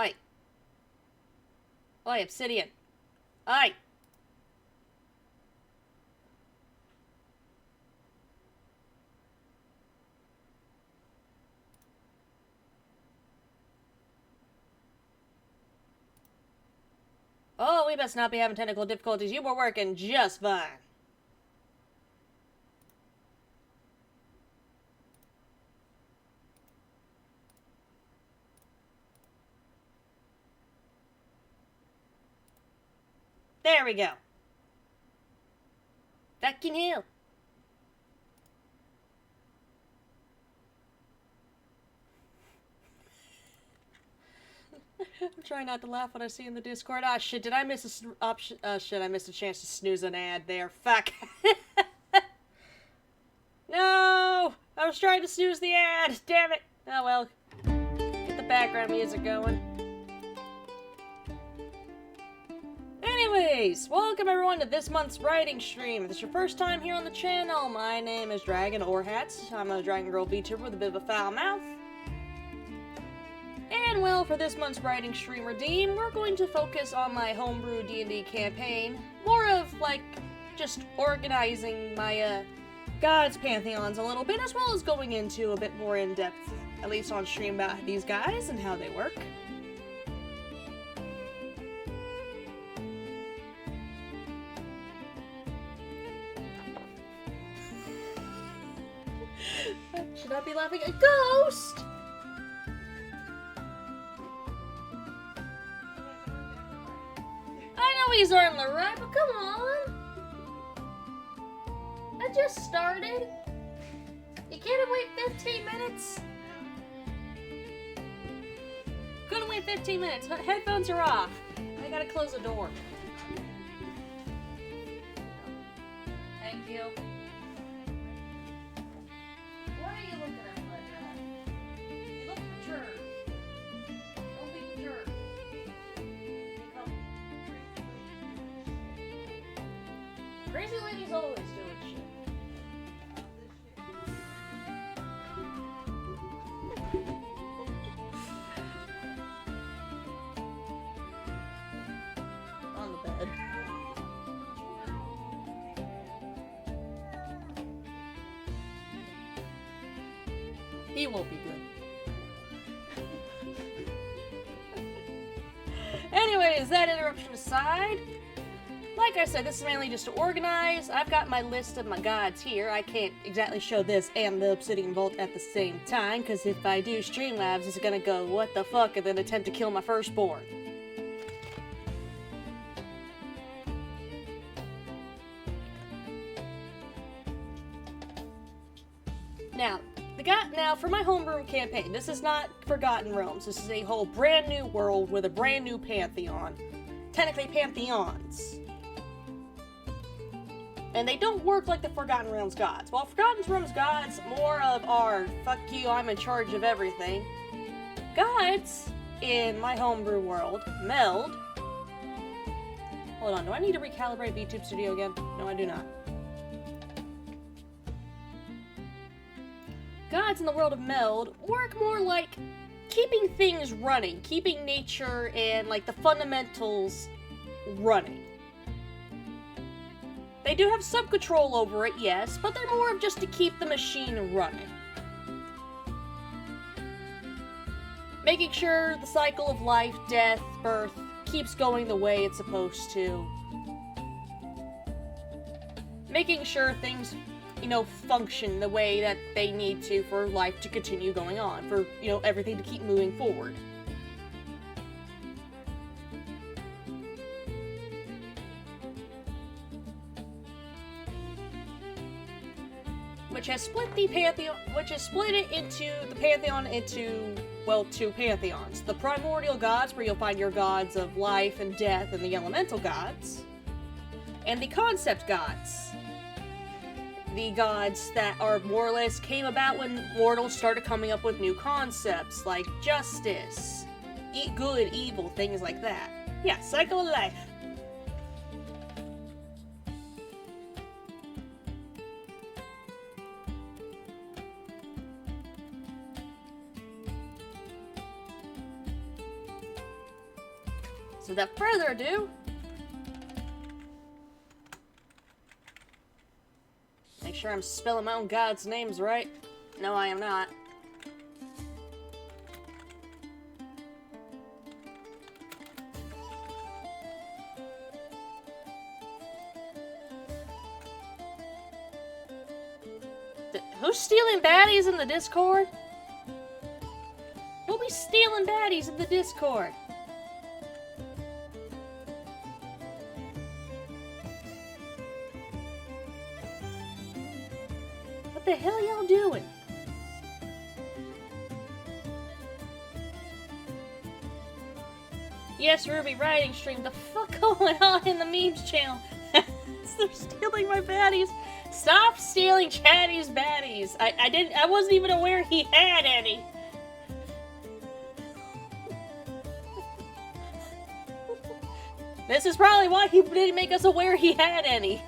Oi. Oi, obsidian. Oi. Oh, we must not be having technical difficulties. You were working just fine. There we go. Fucking hell. I'm trying not to laugh when I see in the Discord. Ah, shit, did I miss a option? Shit, I missed a chance to snooze an ad there. Fuck. No! I was trying to snooze the ad. Damn it. Oh well. Get the background music going. Anyways, welcome everyone to this month's writing stream. If this is your first time here on the channel, my name is Dragon Orhats. I'm a Dragon Girl VTuber with a bit of a foul mouth. And well, for this month's writing stream redeem, we're going to focus on my homebrew D&D campaign. More of, like, just organizing my, gods pantheons a little bit, as well as going into a bit more in-depth, at least on stream, about these guys and how they work. Should I be laughing at a ghost? I know he's earned the right, but come on! I just started. You can't wait 15 minutes? Couldn't wait 15 minutes. Headphones are off. I gotta close the door. Thank you. What are you looking at like that? You look mature. Don't be mature. Crazy ladies always doing shit. On the bed. He won't be good. Anyways, that interruption aside, like I said, this is mainly just to organize. I've got my list of my gods here. I can't exactly show this and the Obsidian Vault at the same time, because if I do Streamlabs, it's gonna go, what the fuck, and then attempt to kill my firstborn. Now, for my homebrew campaign, this is not Forgotten Realms. This is a whole brand new world with a brand new pantheon. Technically, pantheons. And they don't work like the Forgotten Realms gods. While Forgotten Realms gods more of our, fuck you, I'm in charge of everything, gods in my homebrew world meld. Hold on, do I need to recalibrate VTube Studio again? No, I do not. Gods in the world of meld work more like keeping things running, keeping nature and, like, the fundamentals running. They do have some control over it, yes, but they're more of just to keep the machine running. Making sure the cycle of life, death, birth keeps going the way it's supposed to. Making sure things, you know, function the way that they need to for life to continue going on, for, you know, everything to keep moving forward. Which has split the pantheon, into, well, two pantheons. The primordial gods, where you'll find your gods of life and death, and the elemental gods. And the concept gods. The gods that are more or less came about when mortals started coming up with new concepts, like justice, good, evil, things like that. Yeah, cycle of life. So without further ado, make sure I'm spelling my own god's names right. No, I am not. Who's stealing baddies in the Discord? Who'll be stealing baddies in the Discord? What the hell y'all doing? Yes, Ruby, writing stream. The fuck going on in the memes channel? They're stealing my baddies. Stop stealing Chatty's baddies. I wasn't even aware he had any. This is probably why he didn't make us aware he had any.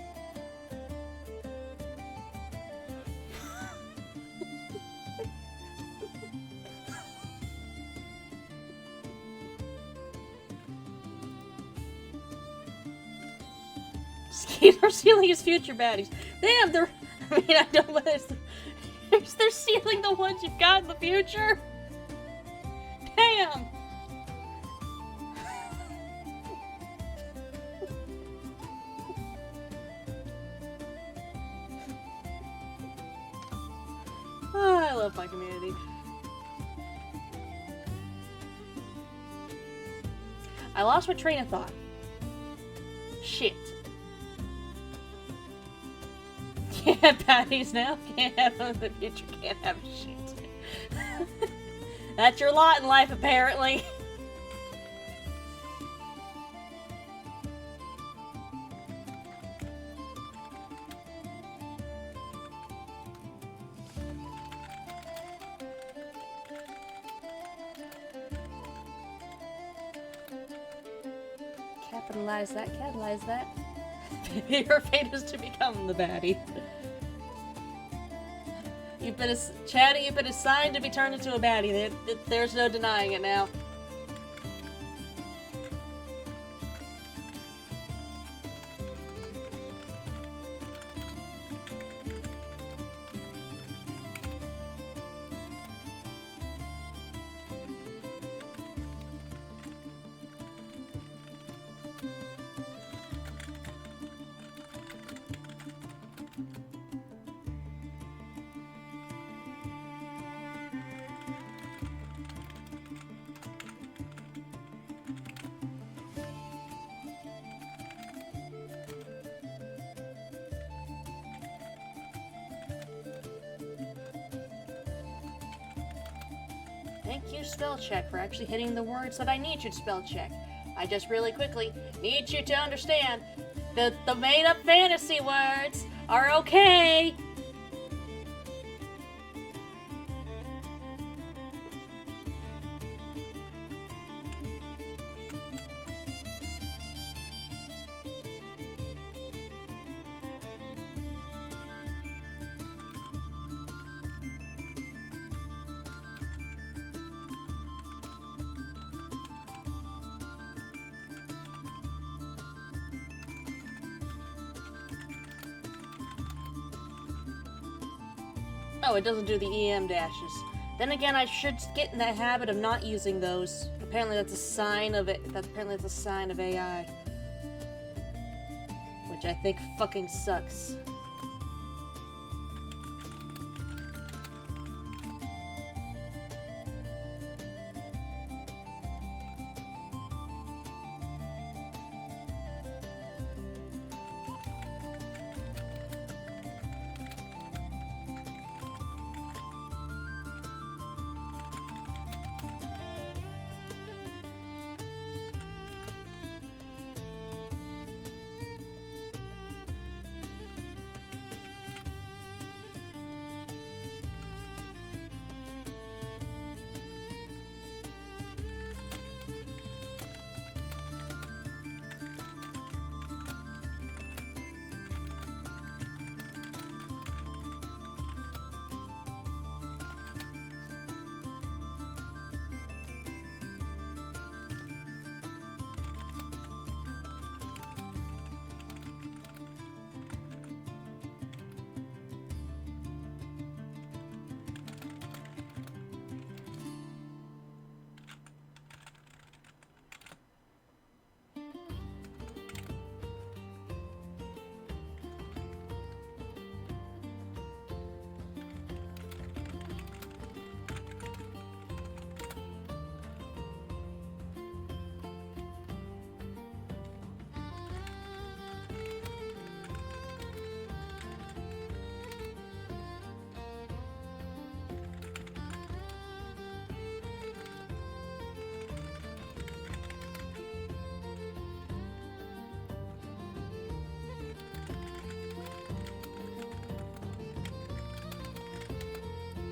They're stealing his future baddies. Damn, they're... I mean, I don't know. They're stealing the ones you've got in the future? Damn! Oh, I love my community. I lost my train of thought. Shit. Can't have baddies now, can't have them in the future, can't have shit. That's your lot in life, apparently. Capitalize that, catalyze that. Your fate is to become the baddie. Chatty, you've been assigned to be turned into a baddie. There's no denying it now. Thank you, spell check, for actually hitting the words that I need you to spell check. I just really quickly need you to understand that the made-up fantasy words are okay. Oh, it doesn't do the EM dashes. Then again, I should get in the habit of not using those. Apparently that's a sign of it. Apparently that's a sign of AI. Which I think fucking sucks.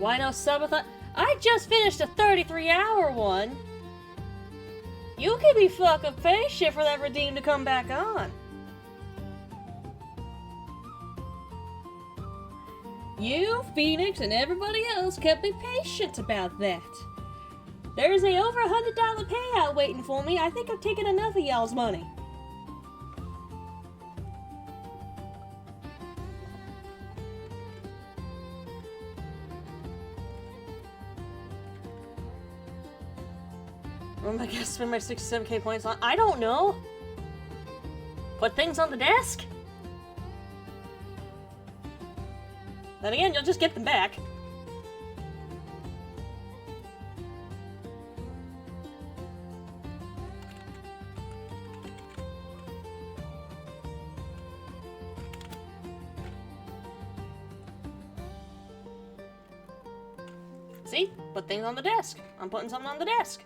Why no subathon? I just finished a 33-hour one. You can be fucking patient for that redeem to come back on. You, Phoenix, and everybody else can be patient about that. There's a over $100 payout waiting for me. I think I've taken enough of y'all's money. Oh my god, spend my 67k points on. I don't know. Put things on the desk? Then again, you'll just get them back. See? Put things on the desk. I'm putting something on the desk.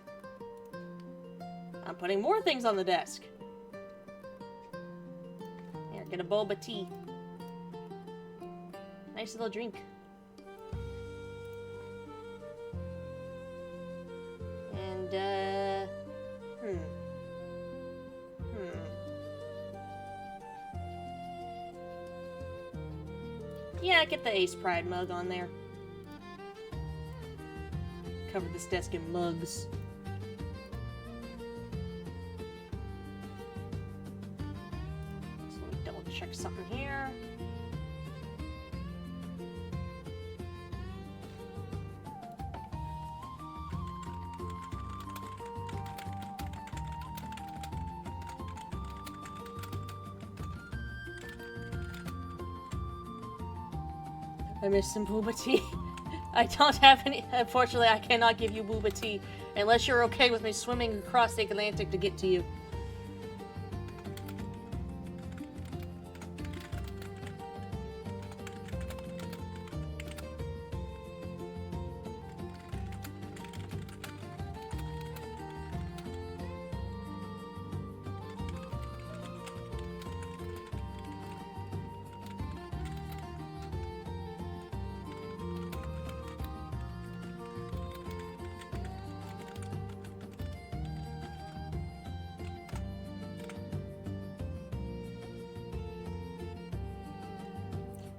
I'm putting more things on the desk. Here, get a boba tea. Nice little drink. And, Yeah, get the Ace Pride mug on there. Cover this desk in mugs. So let me double check something here. I missed some booba tea. I don't have any. Unfortunately, I cannot give you booba tea unless you're okay with me swimming across the Atlantic to get to you.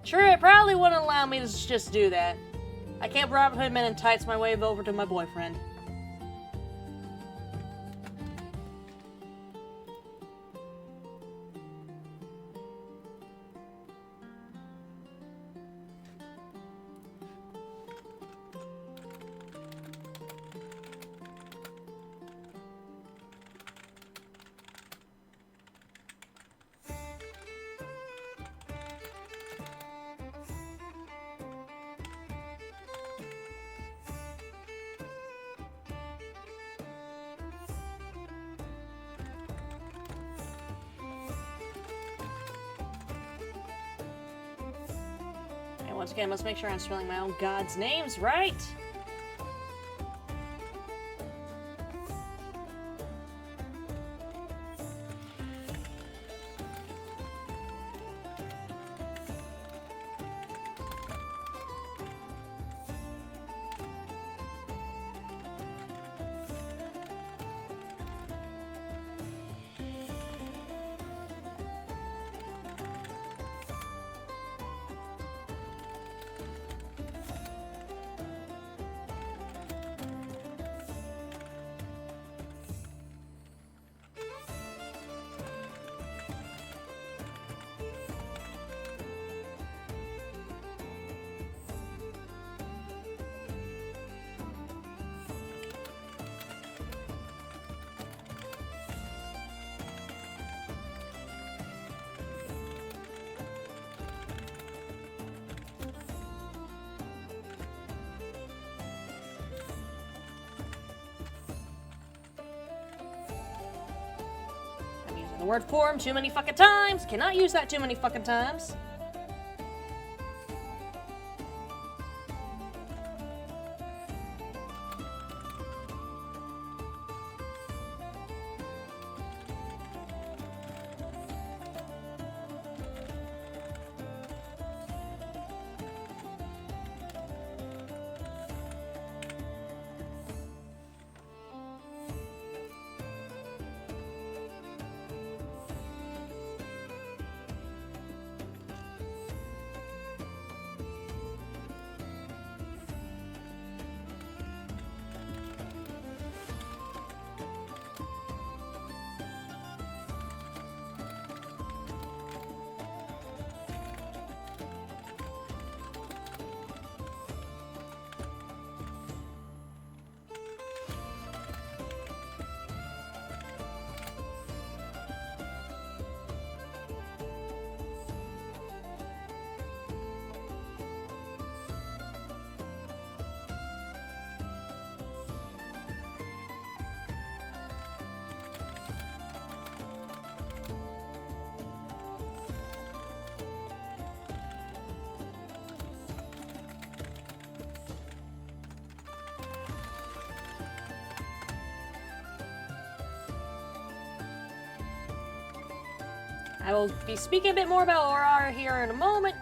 Sure, it probably wouldn't allow me to just do that. I can't Robin Hood Men in Tights my way over to my boyfriend. Once again, I must make sure I'm spelling my own god's names right. The word form too many fucking times. Cannot use that too many fucking times. I will be speaking a bit more about Aurora here in a moment.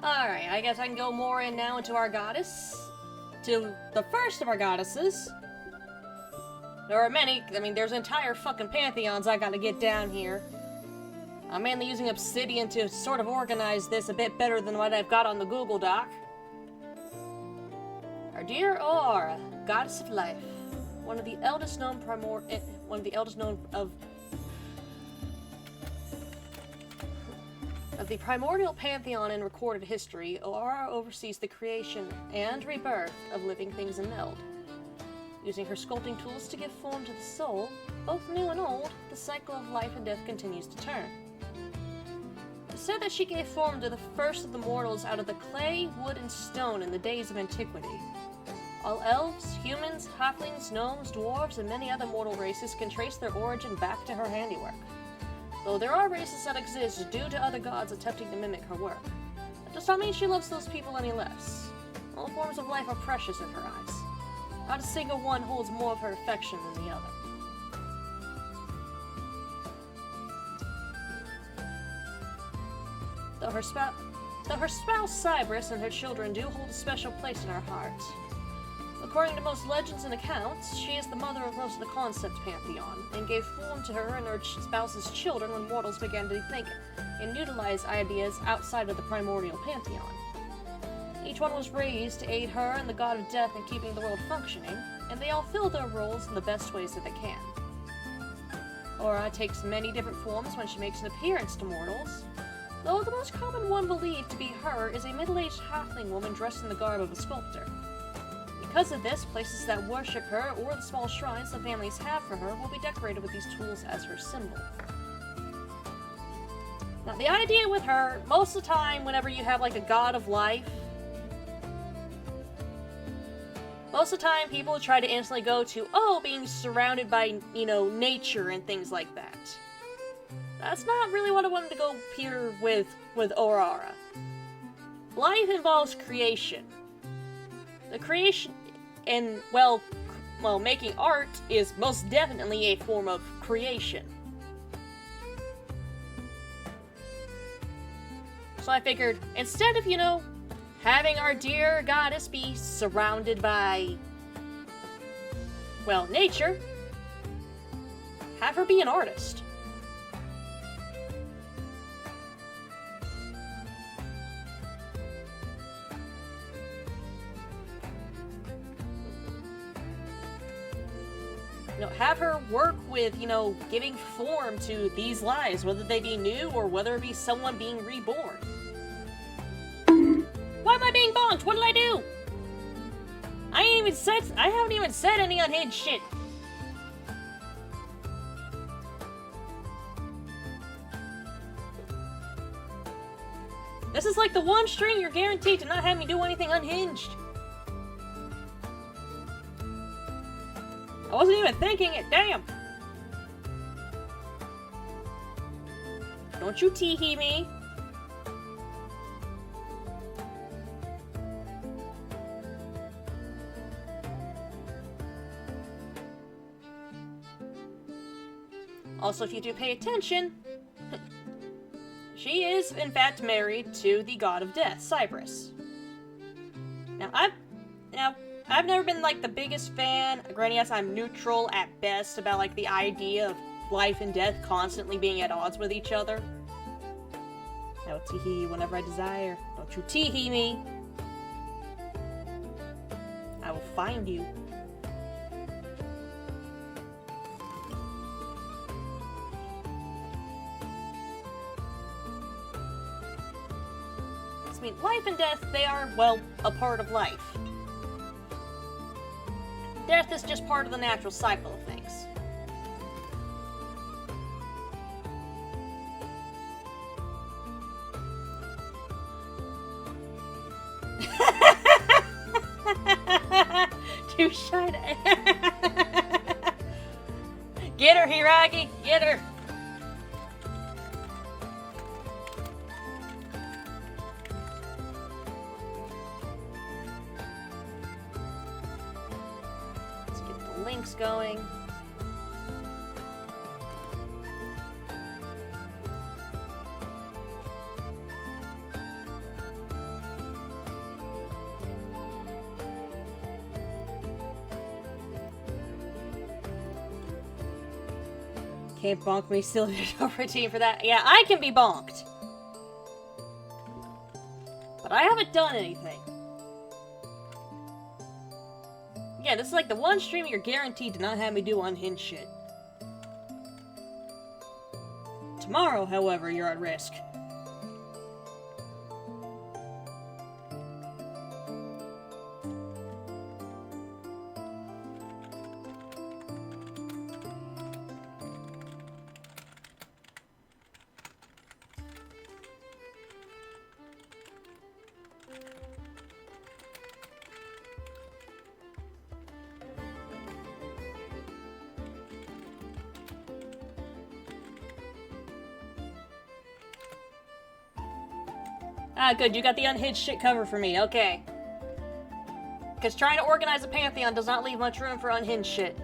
Alright, I guess I can go more in now into our goddess. To the first of our goddesses. There are many, I mean, there's entire fucking pantheons I gotta get down here. I'm mainly using Obsidian to sort of organize this a bit better than what I've got on the Google Doc. Our dear Aurora, goddess of life. One of the eldest known of the primordial pantheon in recorded history, Aurora oversees the creation and rebirth of living things in Meld. Using her sculpting tools to give form to the soul, both new and old, the cycle of life and death continues to turn. It is said that she gave form to the first of the mortals out of the clay, wood, and stone in the days of antiquity. All elves, humans, halflings, gnomes, dwarves, and many other mortal races can trace their origin back to her handiwork. Though there are races that exist due to other gods attempting to mimic her work, that does not mean she loves those people any less. All forms of life are precious in her eyes. Not a single one holds more of her affection than the other. Though her spouse Cybris and her children do hold a special place in our heart. According to most legends and accounts, she is the mother of most of the concept pantheon, and gave form to her and her spouse's children when mortals began to think and utilize ideas outside of the primordial pantheon. Each one was raised to aid her and the god of death in keeping the world functioning, and they all fill their roles in the best ways that they can. Aurora takes many different forms when she makes an appearance to mortals, though the most common one believed to be her is a middle-aged halfling woman dressed in the garb of a sculptor. Because of this, places that worship her or the small shrines the families have for her will be decorated with these tools as her symbol. Now, the idea with her, most of the time, whenever you have like a god of life, most of the time people try to instantly go to, oh, being surrounded by, you know, nature and things like that. That's not really what I wanted to go here with Aurora. Life involves creation. The creation, and, well, making art is most definitely a form of creation. So I figured, instead of, you know, having our dear goddess be surrounded by, well, nature, have her be an artist. You know, have her work with, you know, giving form to these lives, whether they be new or whether it be someone being reborn. Why am I being bonked? What did I do? I haven't even said any unhinged shit. This is like the one string you're guaranteed to not have me do anything unhinged. I wasn't even thinking it, damn! Don't you tee-hee me. Also, if you do pay attention, she is, in fact, married to the god of death, Cyprus. Now, I've never been, like, the biggest fan. Granted, yes, I'm neutral at best about, like, the idea of life and death constantly being at odds with each other. I will tee-hee you whenever I desire. Don't you tee-hee me. I will find you. I mean, life and death, they are, well, a part of life. Death is just part of the natural cycle of things. Too shy to... Get her, Hiragi! Get her! Let's get the links going. Can't bonk me, still there's no routine for that. Yeah, I can be bonked. But I haven't done anything. Yeah, this is like the one stream you're guaranteed to not have me do unhinged shit. Tomorrow, however, you're at risk. Ah, good, you got the unhinged shit covered for me, okay. Because trying to organize a pantheon does not leave much room for unhinged shit.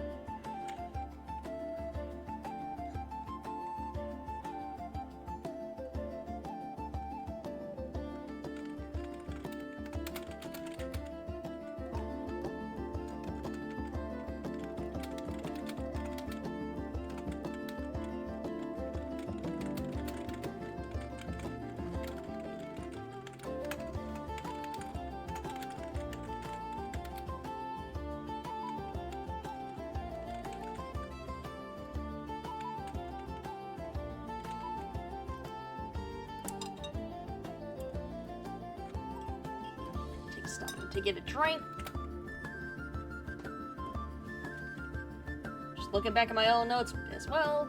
Stopping to get a drink. Just looking back at my own notes as well.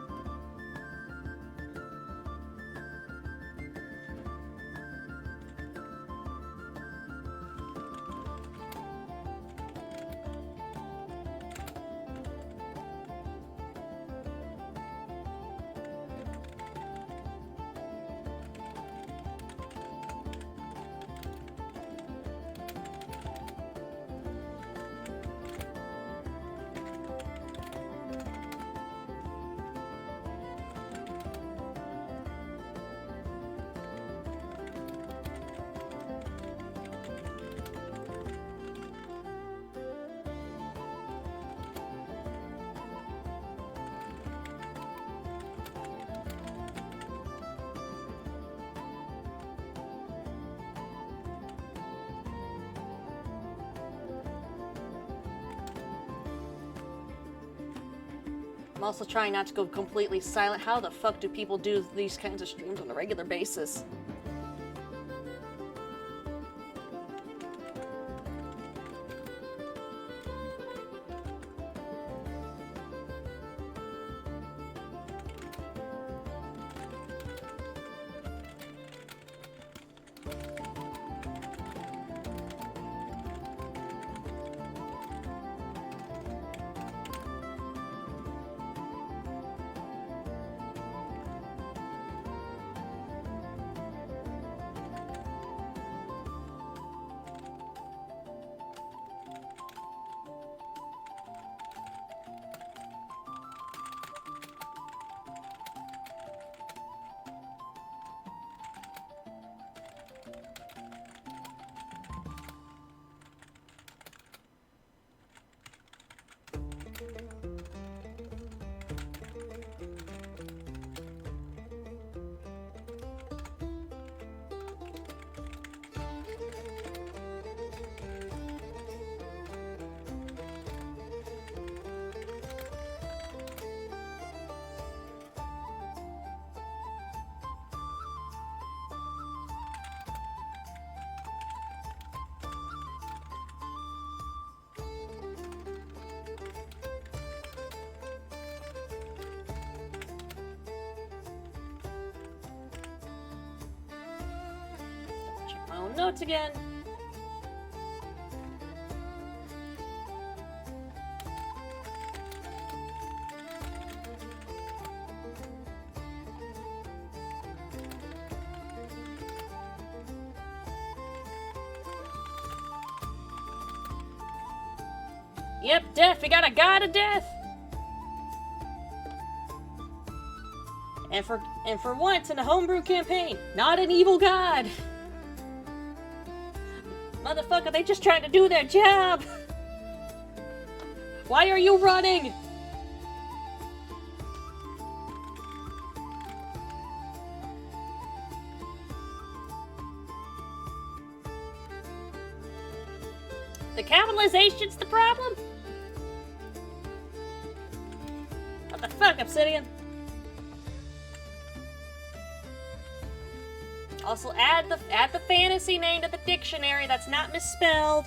I'm also trying not to go completely silent. How the fuck do people do these kinds of streams on a regular basis? notes again. Yep, death. We got a god of death. And for once in a homebrew campaign, not an evil god. Motherfucker, they just trying to do their job. Why are you running? The capitalization's the problem? What the fuck, Obsidian? Also, add the fantasy name to the dictionary that's not misspelled.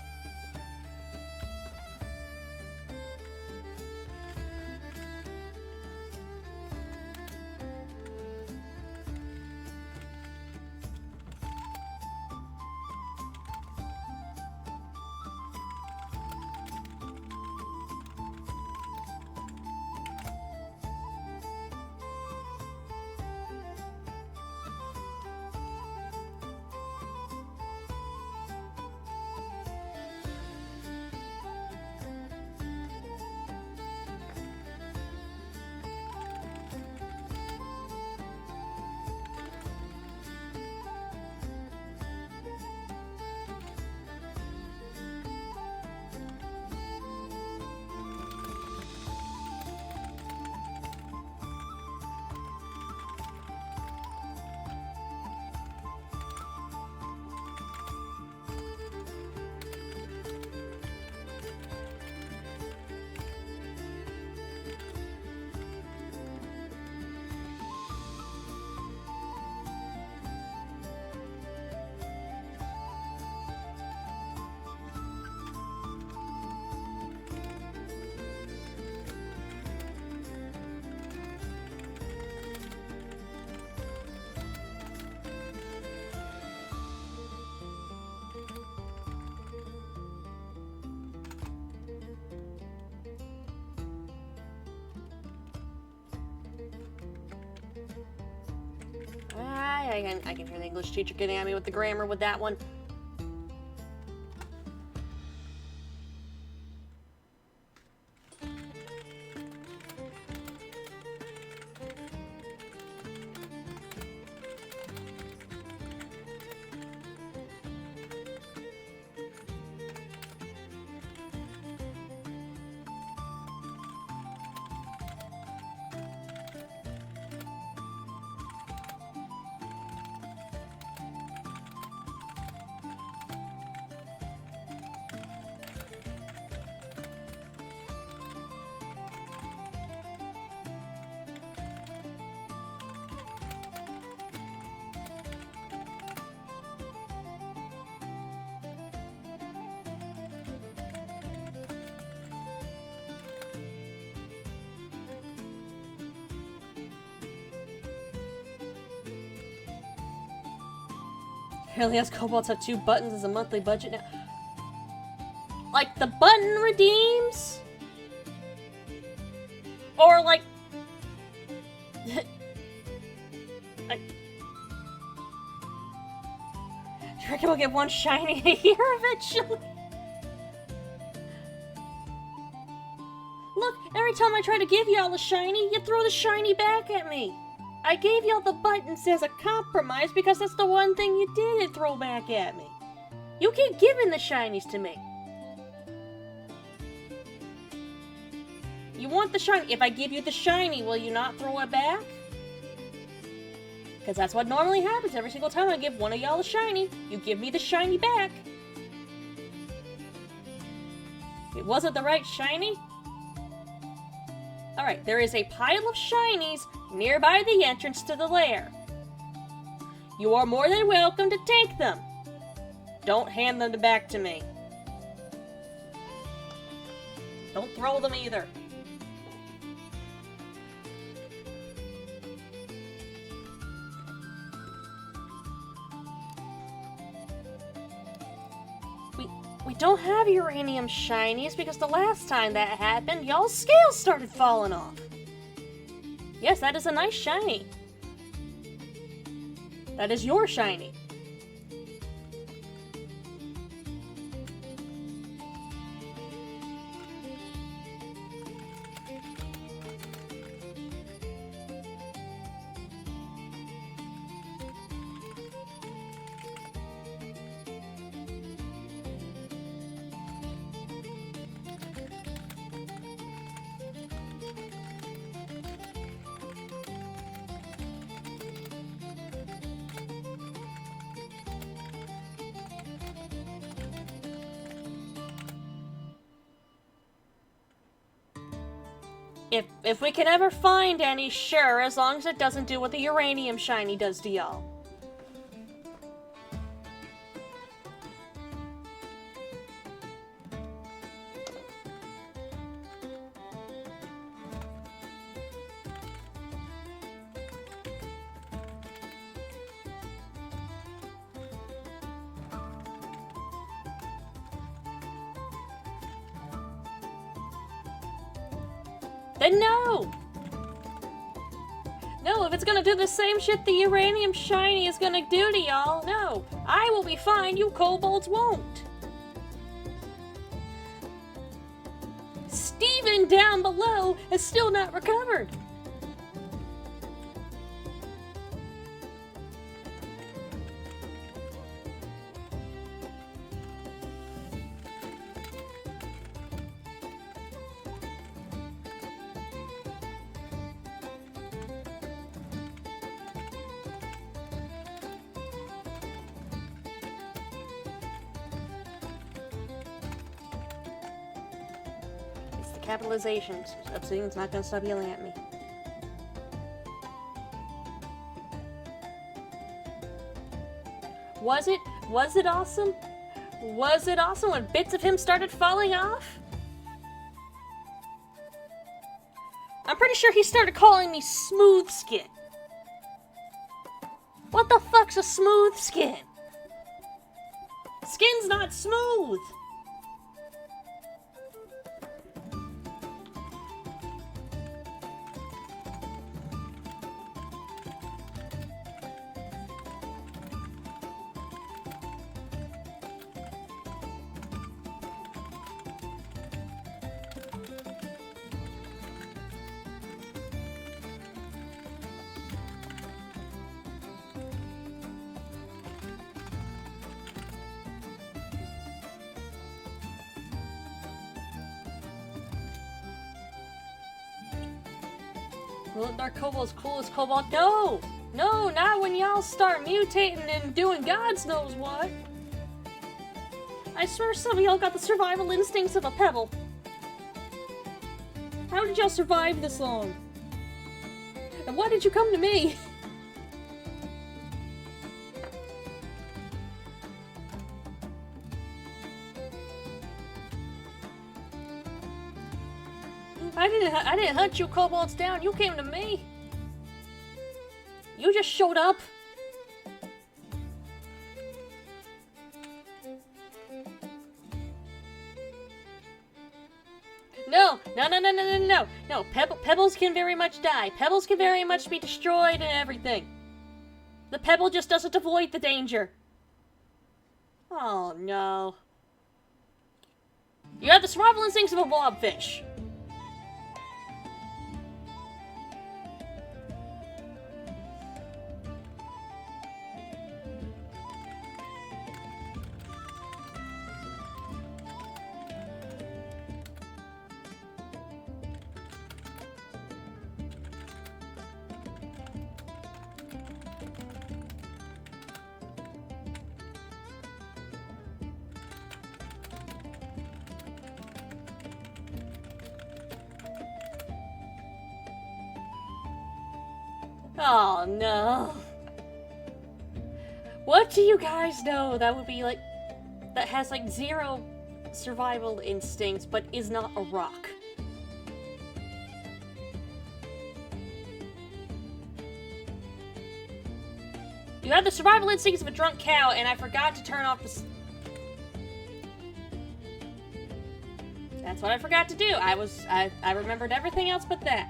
I can hear the English teacher getting at me with the grammar with that one. Apparently us kobolds have 2 buttons as a monthly budget now. Like, the button redeems? Or, like... I... Do you reckon we'll get 1 shiny a year eventually? Look, every time I try to give y'all a shiny, you throw the shiny back at me. I gave y'all the buttons as a compromise because that's the one thing you didn't throw back at me. You keep giving the shinies to me. You want the shiny. If I give you the shiny, will you not throw it back? Because that's what normally happens every single time I give one of y'all a shiny. You give me the shiny back. It wasn't the right shiny? Alright, there is a pile of shinies nearby the entrance to the lair. You are more than welcome to take them. Don't hand them back to me. Don't throw them either. We don't have uranium shinies because the last time that happened, y'all's scales started falling off. Yes, that is a nice shiny. That is your shiny. If we can ever find any, sure, as long as it doesn't do what the uranium shiny does to y'all. Then no! No, if it's gonna do the same shit the uranium shiny is gonna do to y'all, no. I will be fine, you kobolds won't. Steven down below has still not recovered. Capitalizations. Obsidian's not gonna stop yelling at me. Was it awesome? Was it awesome when bits of him started falling off? I'm pretty sure he started calling me smooth skin. What the fuck's a smooth skin? Skin's not smooth! Well, our kobold's cool as cobalt. No! No, not when y'all start mutating and doing God's knows what. I swear some of y'all got the survival instincts of a pebble. How did y'all survive this long? And why did you come to me? I didn't hunt you kobolds down. You came to me. You just showed up. No. Pebbles can very much die. Pebbles can very much be destroyed and everything. The pebble just doesn't avoid the danger. Oh no. You have the survival instincts of a blobfish. Oh no. What do you guys know that would be like, that has like 0 survival instincts but is not a rock? You have the survival instincts of a drunk cow, and I forgot to turn off the... That's what I forgot to do. I remembered everything else but that.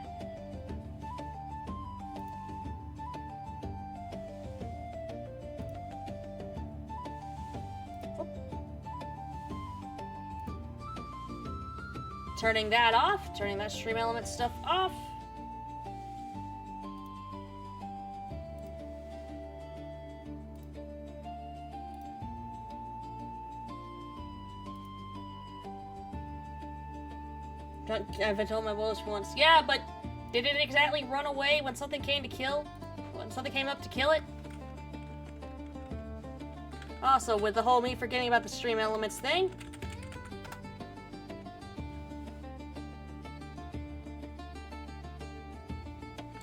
Turning that off, turning that stream element stuff off. I've told my wolves once. Yeah, but did it exactly run away when something came to kill? When something came up to kill it? Also, with the whole me forgetting about the stream elements thing.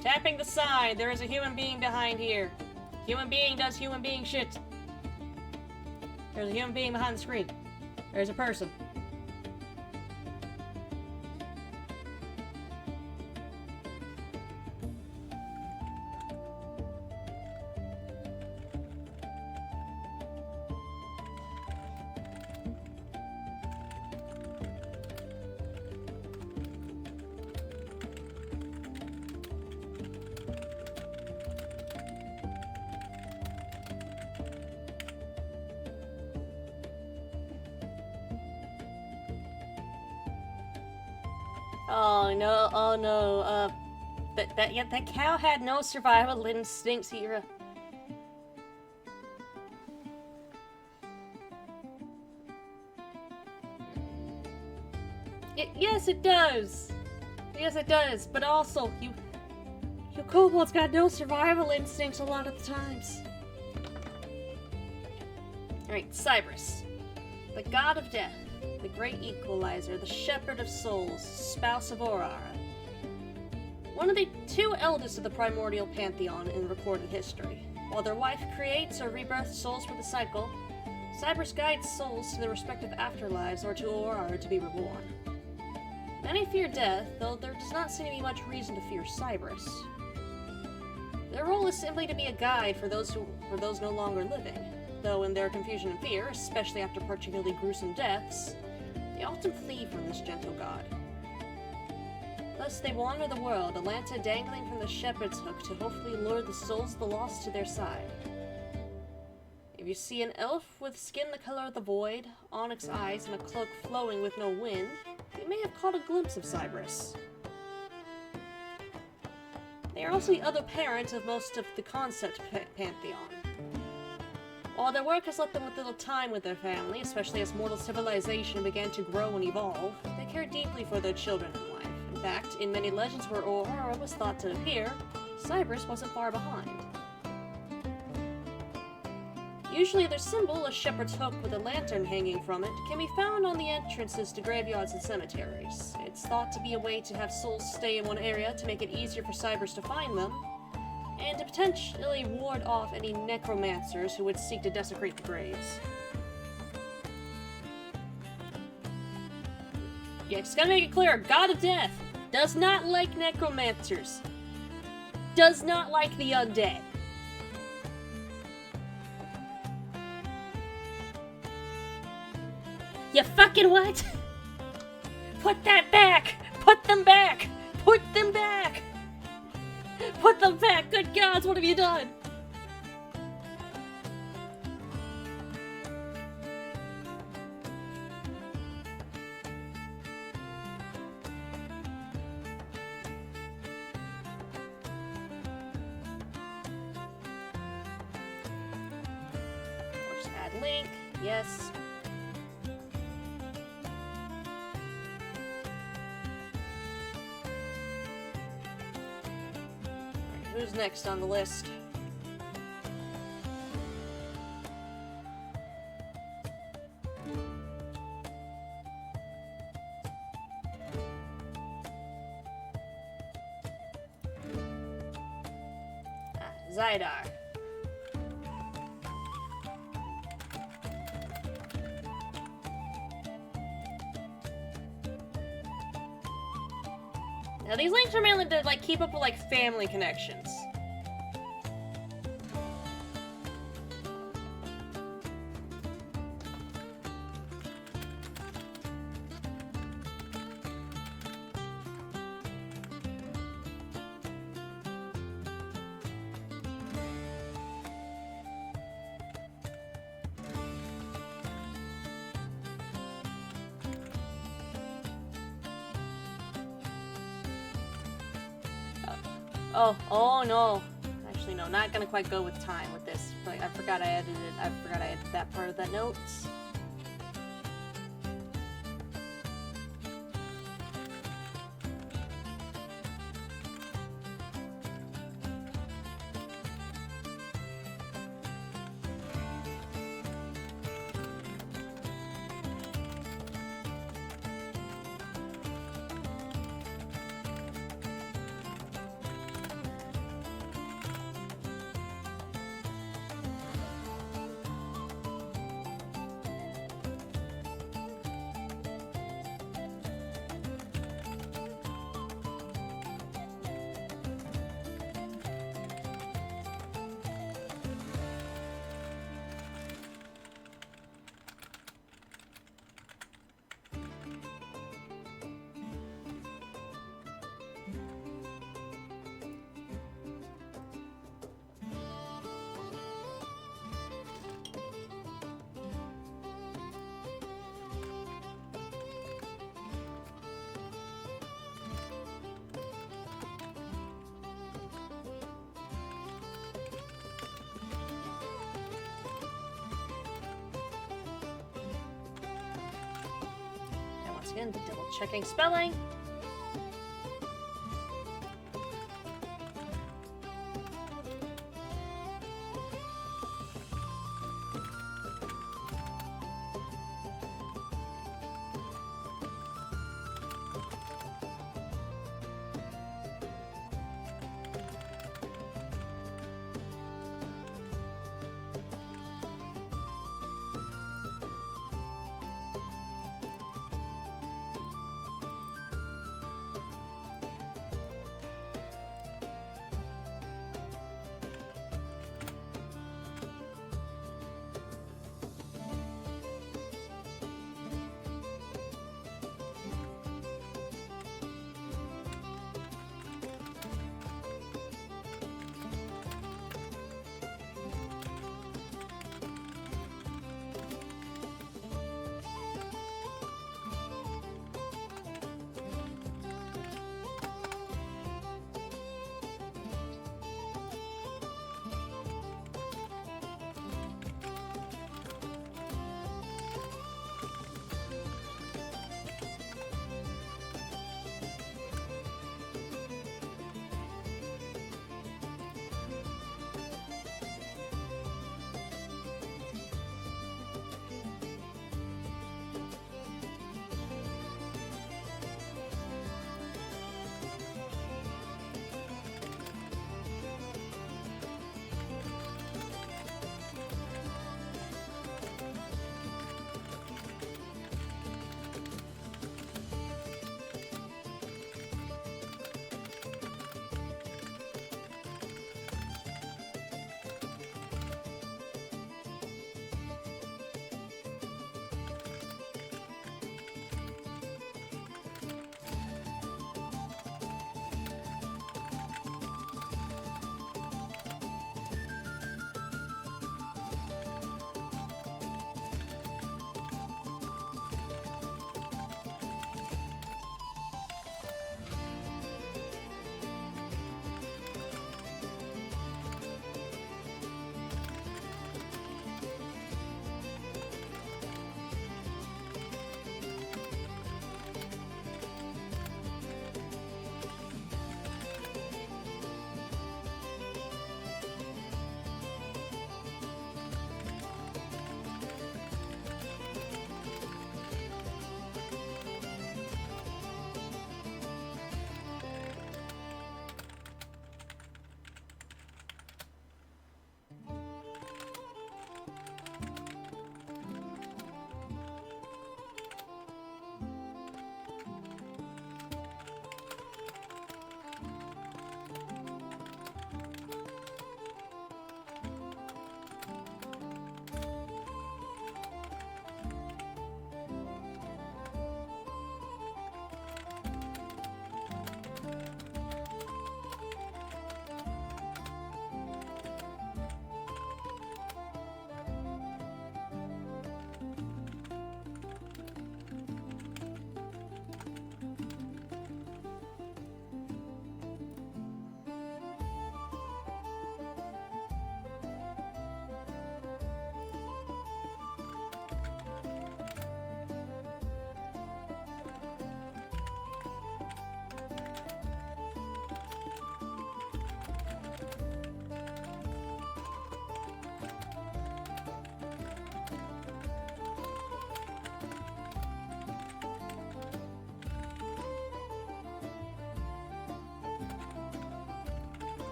Tapping the sign. There is a human being behind here. Human being does human being shit. There's a human being behind the screen. There's a person. Oh no, that cow had no survival instincts here. Yes, it does. Yes, it does. But also, you kobolds got no survival instincts a lot of the times. Alright, Cyrus. The god of death. The great equalizer, the shepherd of souls, spouse of Aurora. One of the two eldest of the primordial pantheon in recorded history. While their wife creates or rebirths souls for the cycle, Cyrus guides souls to their respective afterlives or to Aurora to be reborn. Many fear death, though there does not seem to be much reason to fear Cyrus. Their role is simply to be a guide for those no longer living, though in their confusion and fear, especially after particularly gruesome deaths, they often flee from this gentle god. Thus they wander the world, a lantern dangling from the shepherd's hook to hopefully lure the souls of the lost to their side. If you see an elf with skin the color of the void, onyx eyes, and a cloak flowing with no wind, you may have caught a glimpse of Cyrus. They are also the other parent of most of the concept pantheon. While their work has left them with little time with their family, especially as mortal civilization began to grow and evolve, they care deeply for their children in life. In fact, in many legends where Aurora was thought to appear, Cyrus wasn't far behind. Usually their symbol, a shepherd's hook with a lantern hanging from it, can be found on the entrances to graveyards and cemeteries. It's thought to be a way to have souls stay in one area to make it easier for Cyrus to find them, and to potentially ward off any necromancers who would seek to desecrate the graves. Yeah, just gotta make it clear, God of Death does not like necromancers. Does not like the undead. You fucking what? Put that back! Put them back! Put them back! Put them back! Good gods, what have you done? Just add link. Yes. Who's next on the list? Zydar. Now these links are mainly to like keep up with like family connections. Oh no. Actually, no, not gonna quite go with time with this. Like, I forgot I added that part of that note. Again, double checking spelling.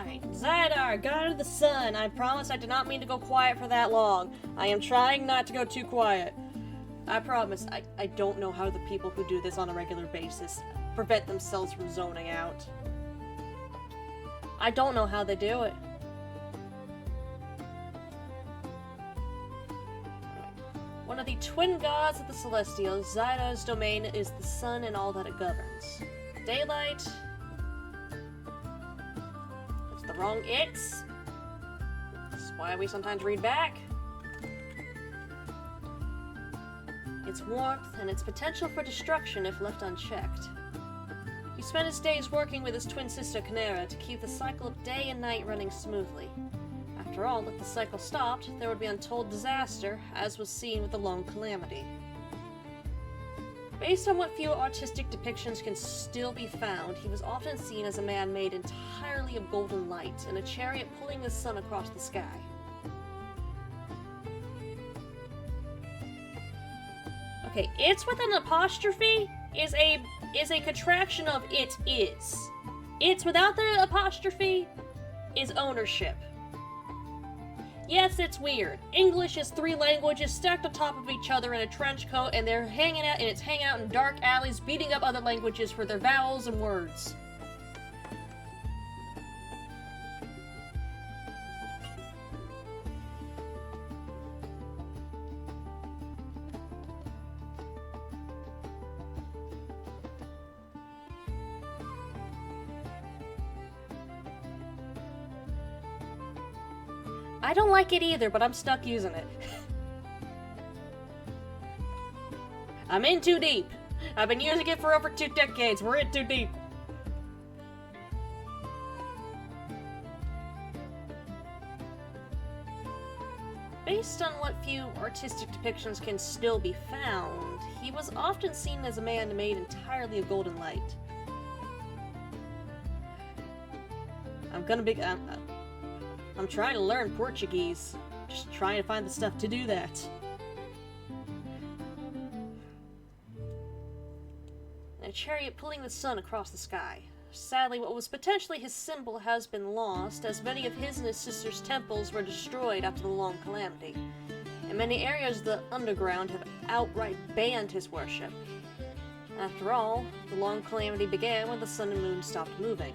Alright. Zydar, God of the Sun. I promise I did not mean to go quiet for that long. I am trying not to go too quiet. I promise. I don't know how the people who do this on a regular basis prevent themselves from zoning out. I don't know how they do it. One of the twin gods of the Celestials, Zydar's domain is the sun and all that it governs. Daylight. It's the wrong it's. That's why we sometimes read back. Its warmth and its potential for destruction if left unchecked. He spent his days working with his twin sister Canera to keep the cycle of day and night running smoothly. After all, if the cycle stopped, there would be untold disaster, as was seen with the Long Calamity. Based on what few artistic depictions can still be found, he was often seen as a man made entirely of golden light, in a chariot pulling the sun across the sky. Okay, it's with an apostrophe is a contraction of it is. It's without the apostrophe is ownership. Yes, it's weird. English is 3 languages stacked on top of each other in a trench coat, and they're hanging out, and it's hanging out in dark alleys, beating up other languages for their vowels and words. I don't like it either, but I'm stuck using it. I'm in too deep. I've been using it for over 2 decades. We're in too deep. Based on what few artistic depictions can still be found, he was often seen as a man made entirely of golden light. I'm trying to learn Portuguese. Just trying to find the stuff to do that. A chariot pulling the sun across the sky. Sadly, what was potentially his symbol has been lost, as many of his and his sister's temples were destroyed after the Long Calamity. In many areas, the underground have outright banned his worship. After all, the Long Calamity began when the sun and moon stopped moving.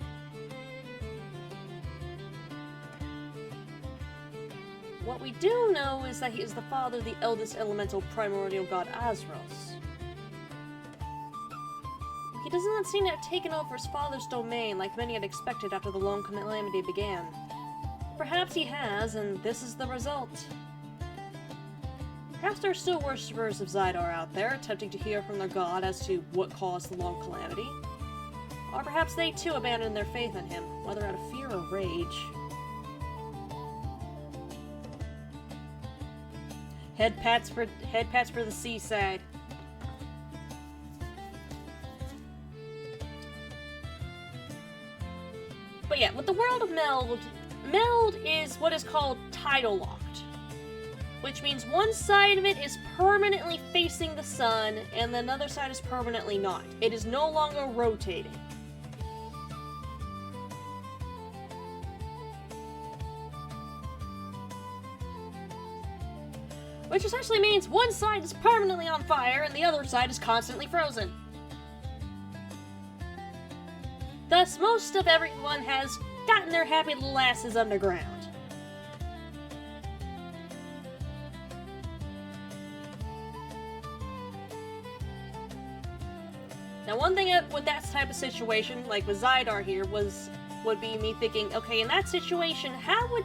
What we do know is that he is the father of the eldest elemental primordial god Azros. He does not seem to have taken over his father's domain like many had expected after the Long Calamity began. Perhaps he has, and this is the result. Perhaps there are still worshippers of Zydar out there, attempting to hear from their god as to what caused the Long Calamity. Or perhaps they too abandoned their faith in him, whether out of fear or rage. Head pats for the seaside. But yeah, with the world of Meld is what is called tidal locked, which means one side of it is permanently facing the sun, and the other side is permanently not. It is no longer rotating. Which essentially means one side is permanently on fire and the other side is constantly frozen. Thus, most of everyone has gotten their happy little asses underground. Now, one thing with that type of situation, like with Zydar here, would be me thinking, okay, in that situation, how would...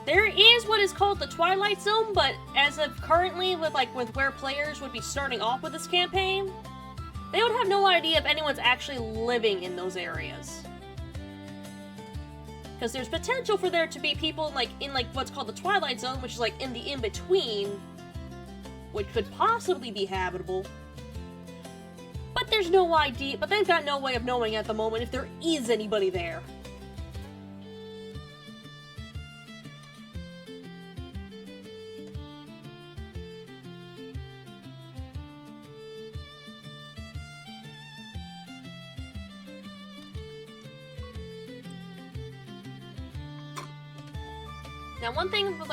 There is what is called the Twilight Zone, but as of currently, with where players would be starting off with this campaign, they would have no idea if anyone's actually living in those areas. Because there's potential for there to be people in what's called the Twilight Zone, which is in the in-between, which could possibly be habitable. But there's no idea, but they've got no way of knowing at the moment if there is anybody there. Now, one thing with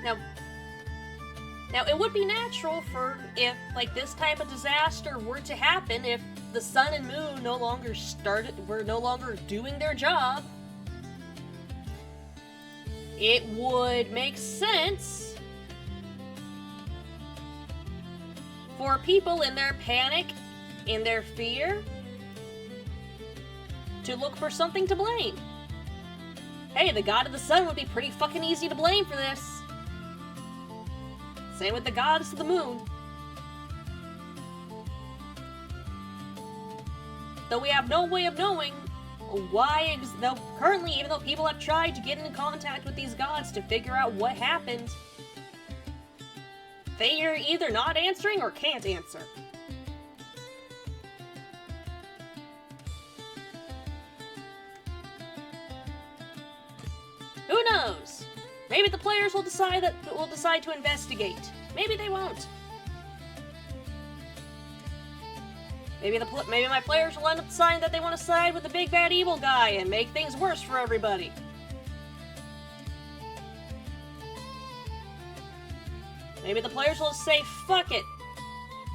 now, it would be natural for if this type of disaster were to happen if the sun and moon were no longer doing their job. It would make sense for people in their panic, in their fear, to look for something to blame. Hey, the god of the sun would be pretty fucking easy to blame for this. Same with the goddess of the moon. Though we have no way of knowing why, currently, even though people have tried to get into contact with these gods to figure out what happened, they are either not answering or can't answer. Who knows? Maybe the players will decide to investigate. Maybe they won't. Maybe my players will end up deciding that they want to side with the big bad evil guy and make things worse for everybody. Maybe the players will say, fuck it.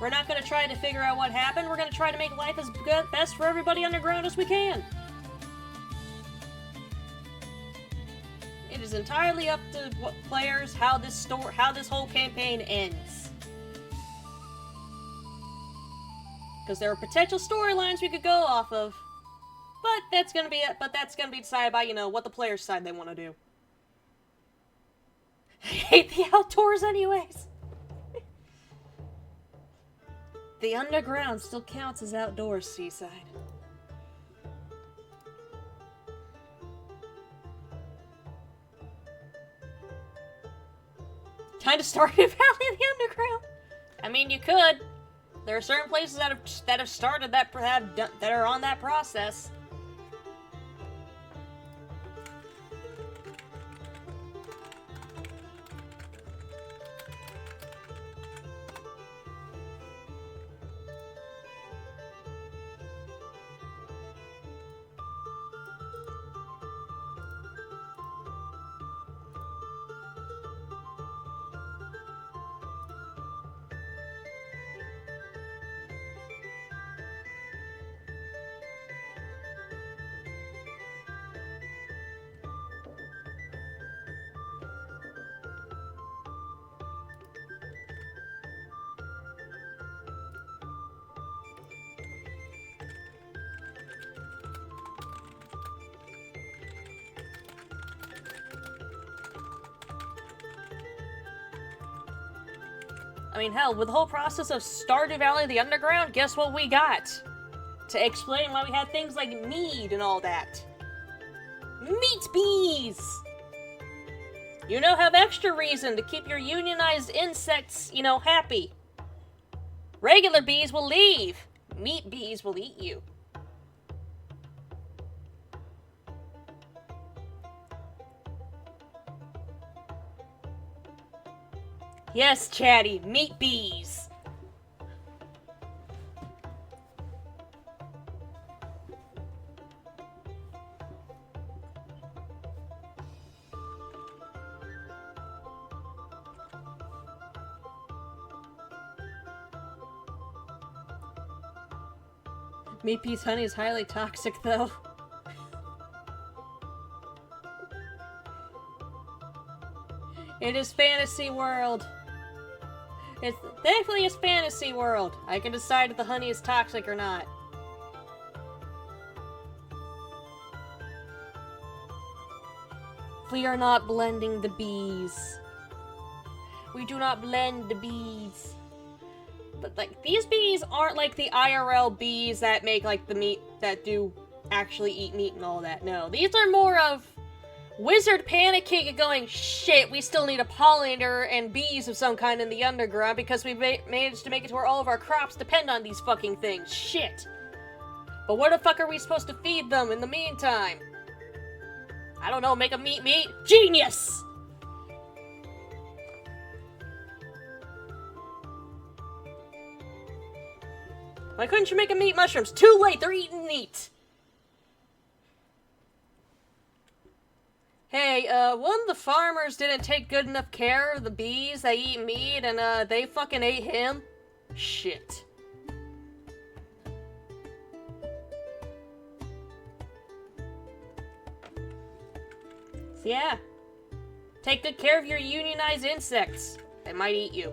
We're not going to try to figure out what happened. We're going to try to make life as best for everybody underground as we can. It is entirely up to players how this whole campaign ends. Because there are potential storylines we could go off of, but that's gonna be decided by what the players decide they want to do. I hate the outdoors, anyways. The underground still counts as outdoors, Seaside. Kind of Stardew Valley in the underground. I mean, you could. There are certain places that have started that are on that process. I mean, hell, with the whole process of Stardew Valley, the underground, guess what we got? To explain why we had things like mead and all that. Meat bees! You now have extra reason to keep your unionized insects, happy. Regular bees will leave. Meat bees will eat you. Yes, Chatty, meat bees. Meat bees honey is highly toxic, though. It is fantasy world. It's definitely a fantasy world. I can decide if the honey is toxic or not. We are not blending the bees. We do not blend the bees. But, these bees aren't like the IRL bees that make, the meat, that do actually eat meat and all that. No, these are more of Wizard panicking going, shit, we still need a pollinator and bees of some kind in the underground because we managed to make it to where all of our crops depend on these fucking things. Shit. But where the fuck are we supposed to feed them in the meantime? I don't know, make them eat meat? Genius! Why couldn't you make them eat mushrooms? Too late, they're eating meat! Hey, one of the farmers didn't take good enough care of the bees. They eat meat, and, they fucking ate him. Shit. So yeah. Take good care of your unionized insects. They might eat you.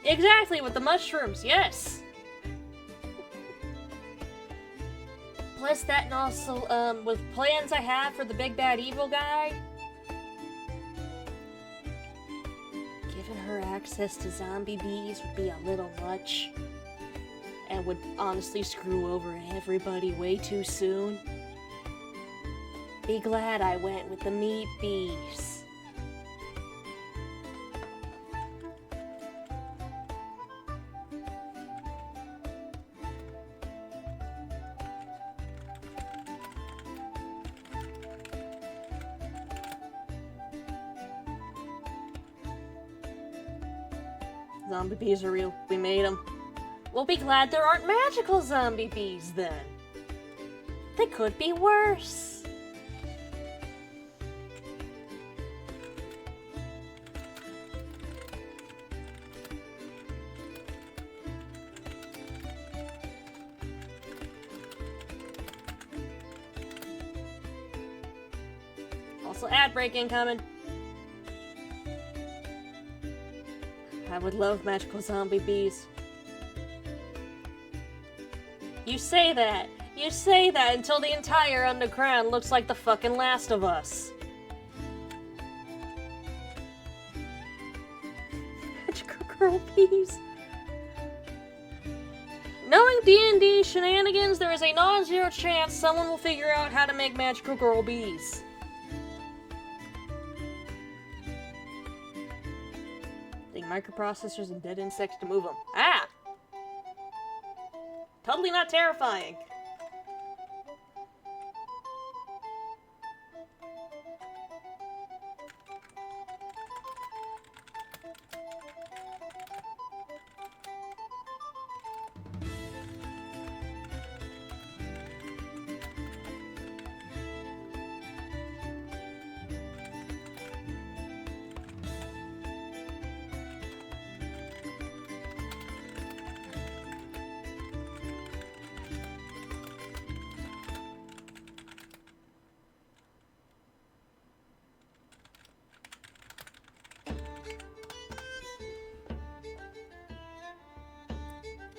Exactly, with the mushrooms, yes! Plus that, and also, with plans I have for the big bad evil guy, giving her access to zombie bees would be a little much, and would honestly screw over everybody way too soon. Be glad I went with the meat bees. Zombie bees are real. We made them. We'll be glad there aren't magical zombie bees, then. They could be worse. Also, ad break incoming. I would love magical zombie bees. You say that until the entire underground looks like the fucking Last of Us. Magical girl bees. Knowing D&D shenanigans, there is a non-zero chance someone will figure out how to make magical girl bees. Microprocessors and dead insects to move them. Ah! Totally not terrifying.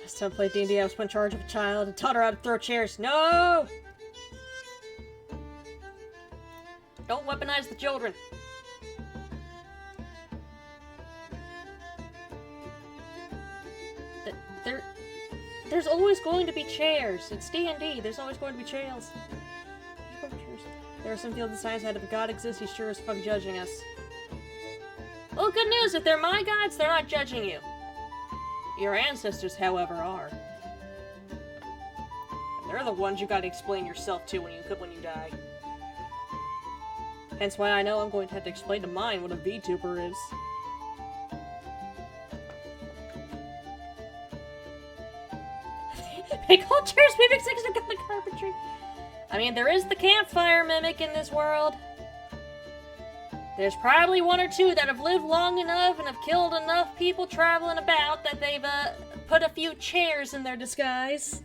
Last time I played D&D, I was put in charge of a child and taught her how to throw chairs. No! Don't weaponize the children. There's always going to be chairs. It's D&D. There's always going to be chairs. There are some fields in science that if a god exists, he's sure as fuck judging us. Well, good news. If they're my gods, they're not judging you. Your ancestors, however, are. They're the ones you gotta explain yourself to when you die. Hence why I know I'm going to have to explain to mine what a VTuber is. Make all chairs mimic six to the carpentry. I mean, there is the campfire mimic in this world. There's probably one or two that have lived long enough and have killed enough people traveling about that they've, put a few chairs in their disguise.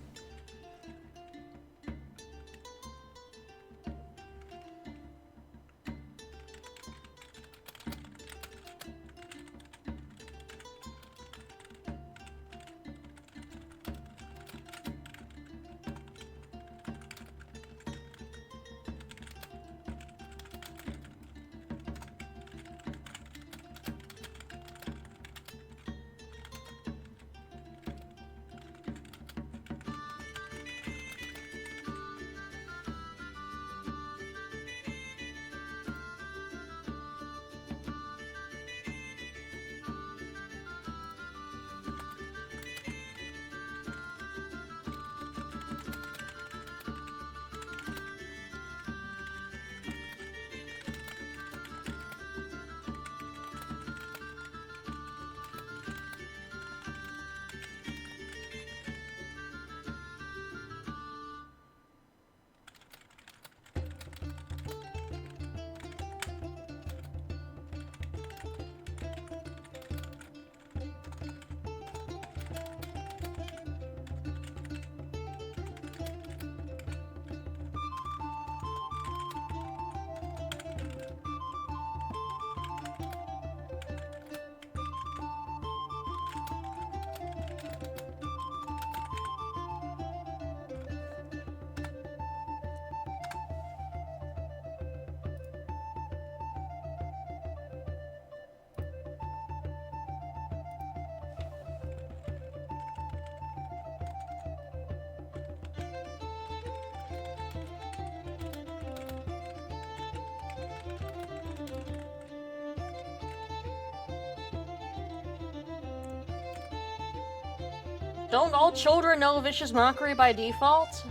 Don't all children know vicious mockery by default?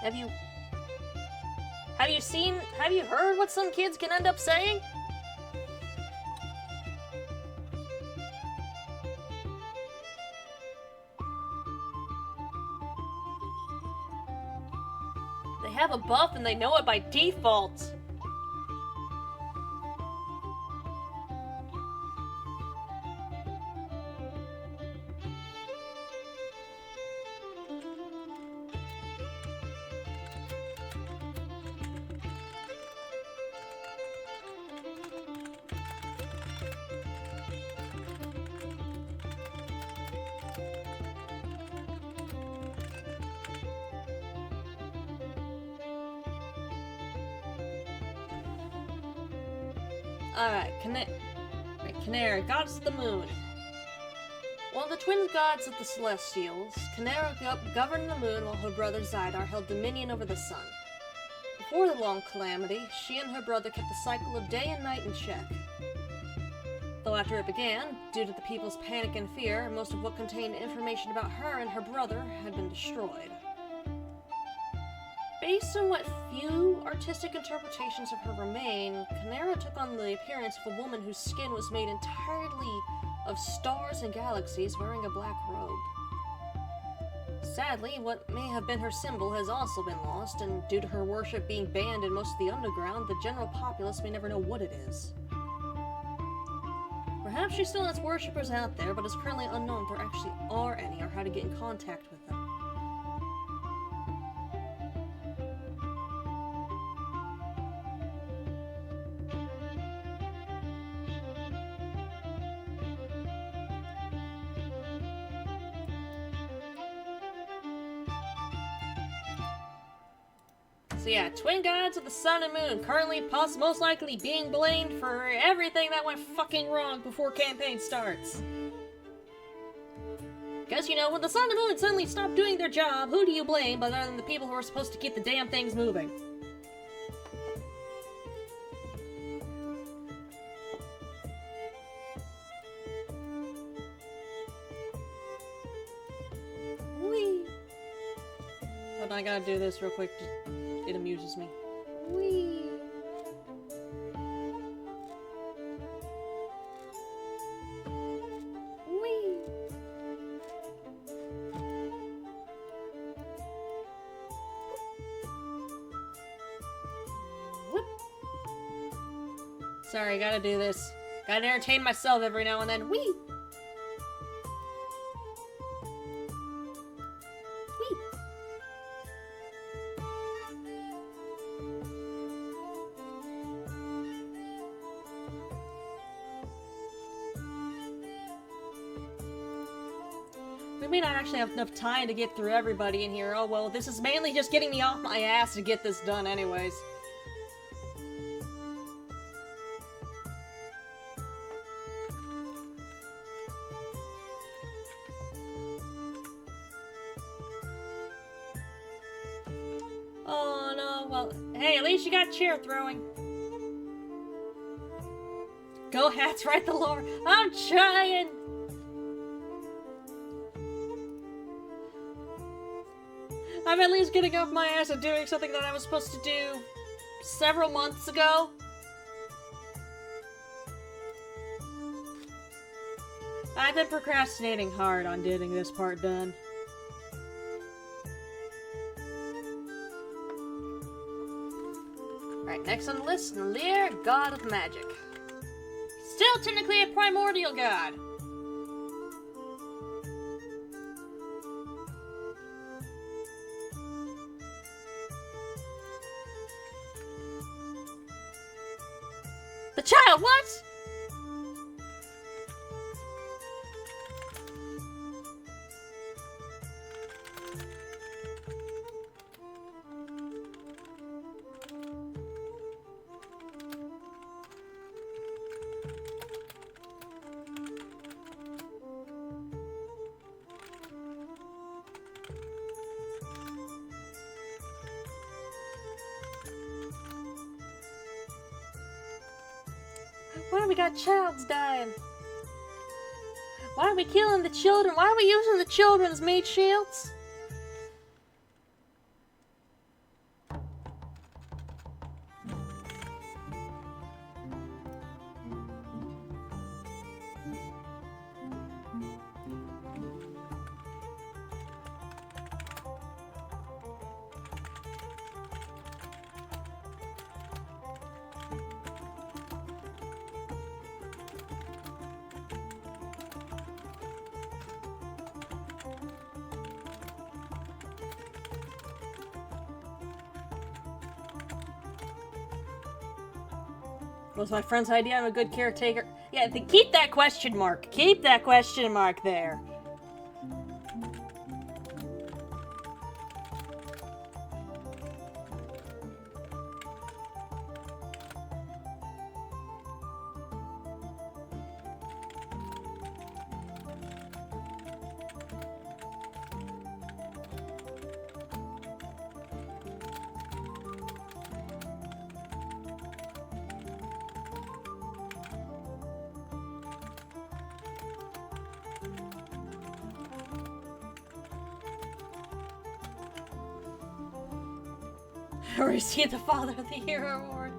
Have you heard what some kids can end up saying? They have a buff and they know it by default. Alright, Canera, goddess of the moon. One of the twin gods of the Celestials, Canera governed the moon while her brother Zidar held dominion over the sun. Before the long calamity, she and her brother kept the cycle of day and night in check. Though after it began, due to the people's panic and fear, most of what contained information about her and her brother had been destroyed. Based on what few artistic interpretations of her remain, Canera took on the appearance of a woman whose skin was made entirely of stars and galaxies wearing a black robe. Sadly, what may have been her symbol has also been lost, and due to her worship being banned in most of the underground, the general populace may never know what it is. Perhaps she still has worshippers out there, but it's currently unknown if there actually are any or how to get in contact with them. So yeah, twin gods of the sun and moon, currently most likely being blamed for everything that went fucking wrong before campaign starts. Because, you know, when the sun and moon suddenly stop doing their job, who do you blame but other than the people who are supposed to keep the damn things moving? Whee! Hold on, I gotta do this real quick. It amuses me. Whee! Whee! Whoop! Sorry, gotta do this. Gotta entertain myself every now and then. Whee! We may not actually have enough time to get through everybody in here. Oh well, this is mainly just getting me off my ass to get this done anyways. Oh no, well, hey, at least you got chair throwing. Go hats, right the lore. I'm trying! I'm at least getting off my ass and doing something that I was supposed to do several months ago. I've been procrastinating hard on getting this part done. Alright, next on the list, Lear, God of Magic. Still technically a primordial god. The child, what? Why we got childs dying? Why are we killing the children? Why are we using the children's meat shields? Was my friend's idea I'm a good caretaker? Yeah, keep that question mark. Keep that question mark there. Or is he the Father of the Year award?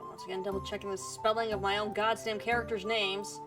Once again, double checking the spelling of my own goddamn characters' names.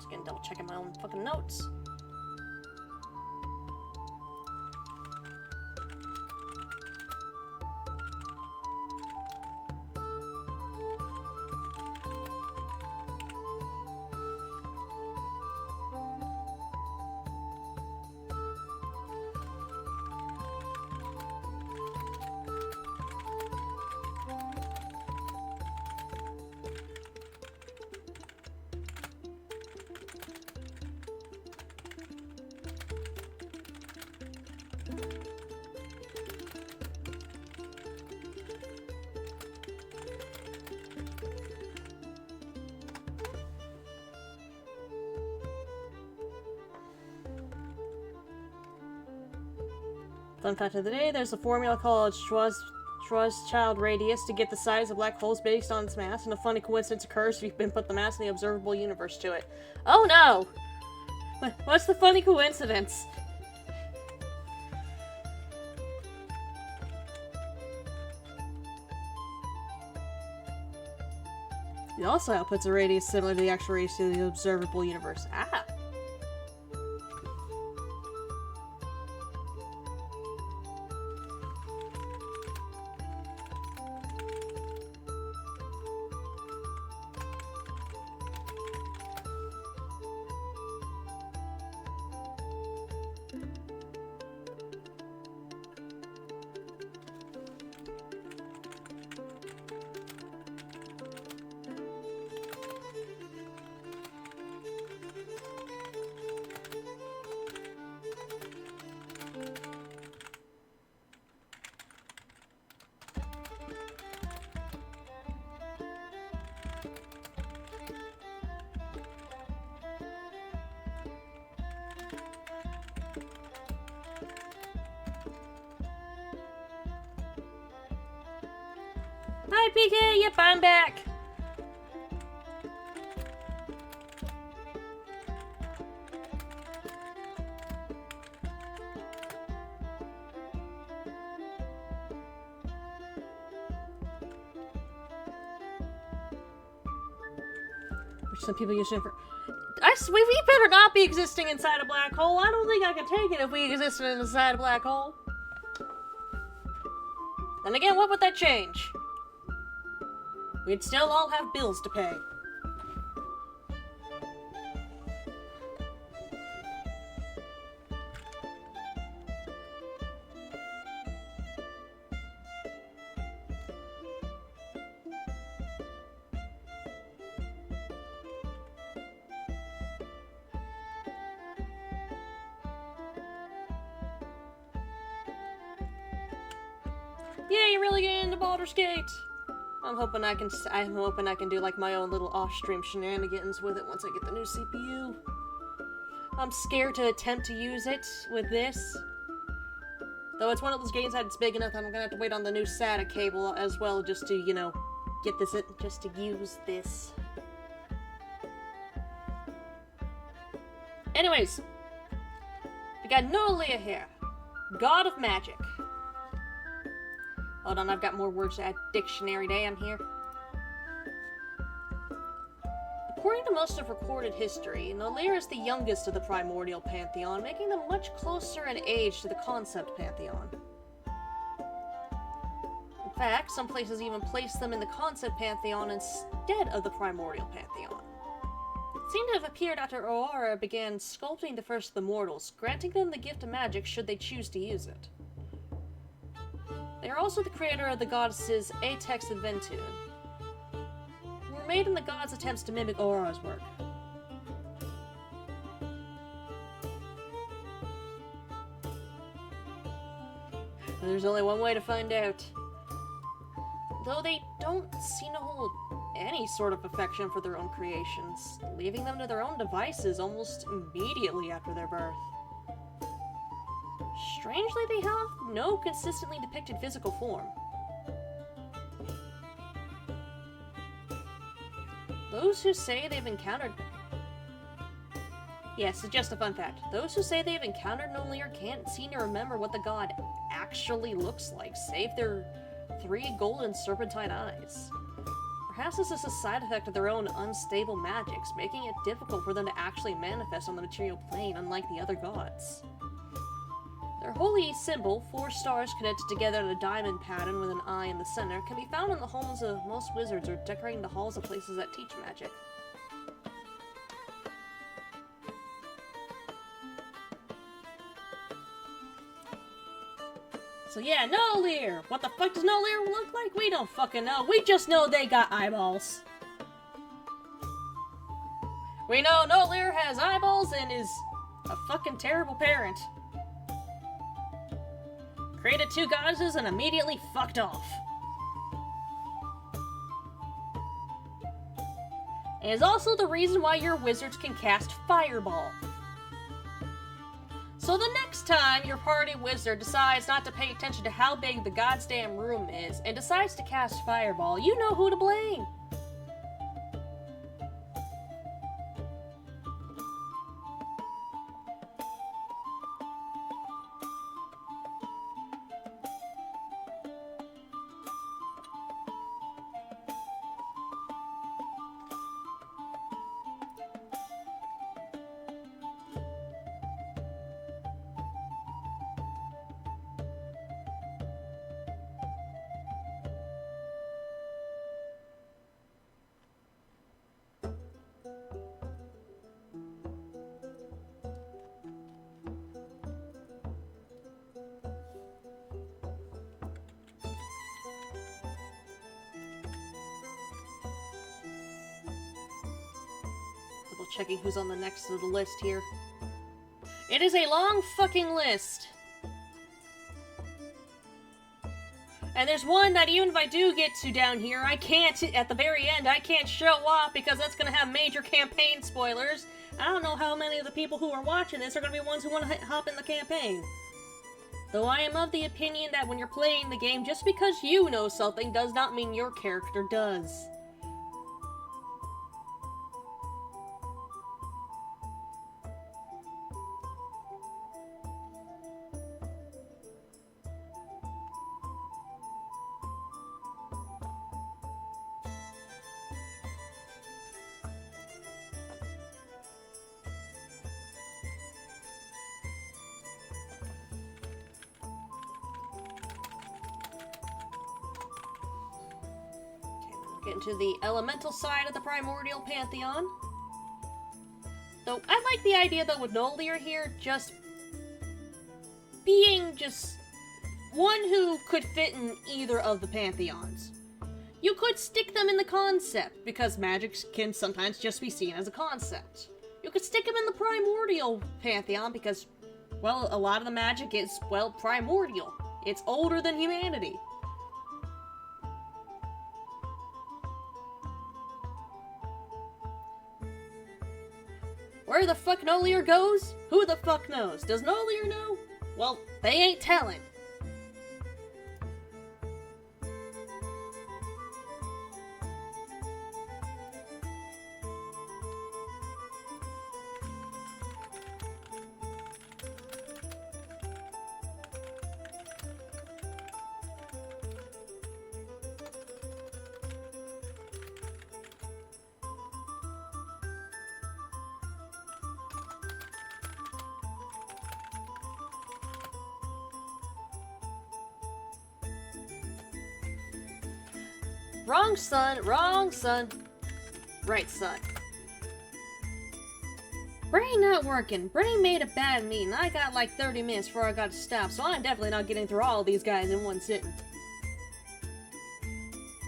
Again, double checking my own fucking notes. Fun fact of the day, there's a formula called Schwarzschild radius to get the size of black holes based on its mass, and a funny coincidence occurs if you've been put the mass in the observable universe to it. Oh no! What's the funny coincidence? It also outputs a radius similar to the actual radius of the observable universe. Ah! Hi, PK! Yep, I'm back! Which some people use it for... we better not be existing inside a black hole. I don't think I can take it if we existed inside a black hole. Then again, what would that change? We'd still all have bills to pay. Yeah, you're really getting into Baldur's Gate. I'm hoping I can do like my own little off-stream shenanigans with it once I get the new CPU. I'm scared to attempt to use it with this. Though it's one of those games that's big enough, I'm gonna have to wait on the new SATA cable as well just to, you know, get this, just to use this. Anyways, we got Nolia here, God of Magic. Hold on, I've got more words to add. Dictionary day, I'm here. According to most of recorded history, Nolir is the youngest of the primordial pantheon, making them much closer in age to the concept pantheon. In fact, some places even place them in the concept pantheon instead of the primordial pantheon. It seemed to have appeared after Aurora began sculpting the first of the mortals, granting them the gift of magic should they choose to use it. They are also the creator of the goddesses Atex and Ventun, who were made in the gods' attempts to mimic Aurora's work. And there's only one way to find out. Though they don't seem to hold any sort of affection for their own creations, leaving them to their own devices almost immediately after their birth. Strangely, they have no consistently depicted physical form. Those who say they've encountered... Yes, it's just a fun fact. Those who say they've encountered Nolir can't seem to remember what the god actually looks like, save their 3 golden serpentine eyes. Perhaps this is a side effect of their own unstable magics, making it difficult for them to actually manifest on the material plane, unlike the other gods. Their holy symbol, 4 stars connected together in a diamond pattern with an eye in the center, can be found in the homes of most wizards or decorating the halls of places that teach magic. So yeah, Nolir! What the fuck does Nolir look like? We don't fucking know. We just know they got eyeballs. We know Nolir has eyeballs and is a fucking terrible parent. Created 2 goddesses and immediately fucked off. And is also the reason why your wizards can cast Fireball. So the next time your party wizard decides not to pay attention to how big the goddamn room is and decides to cast Fireball, you know who to blame. checking who's on the next of the list here. It is a long fucking list. And there's one that even if I do get to down here, I can't, at the very end, I can't show off because that's gonna have major campaign spoilers. I don't know how many of the people who are watching this are gonna be ones who want to hop in the campaign. Though I am of the opinion that when you're playing the game, just because you know something does not mean your character does. Get into the elemental side of the primordial pantheon. Though I like the idea though with Nolier here just being just one who could fit in either of the pantheons. You could stick them in the concept, because magic can sometimes just be seen as a concept. You could stick them in the primordial pantheon because, well, a lot of the magic is, well, primordial. It's older than humanity. Where the fuck Nolier goes? Who the fuck knows? Does Nolier know? Well, they ain't telling. Wrong son, wrong son. Right son. Brain not working. Brain made a bad meeting. I got like 30 minutes before I got to stop, so I'm definitely not getting through all of these guys in one sitting.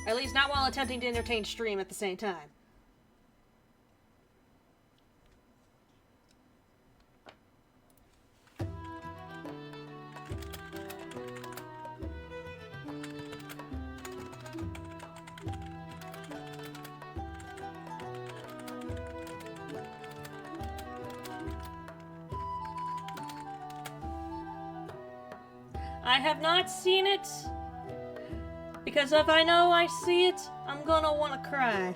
At least not while attempting to entertain stream at the same time. I have not seen it, because if I know I see it, I'm gonna want to cry.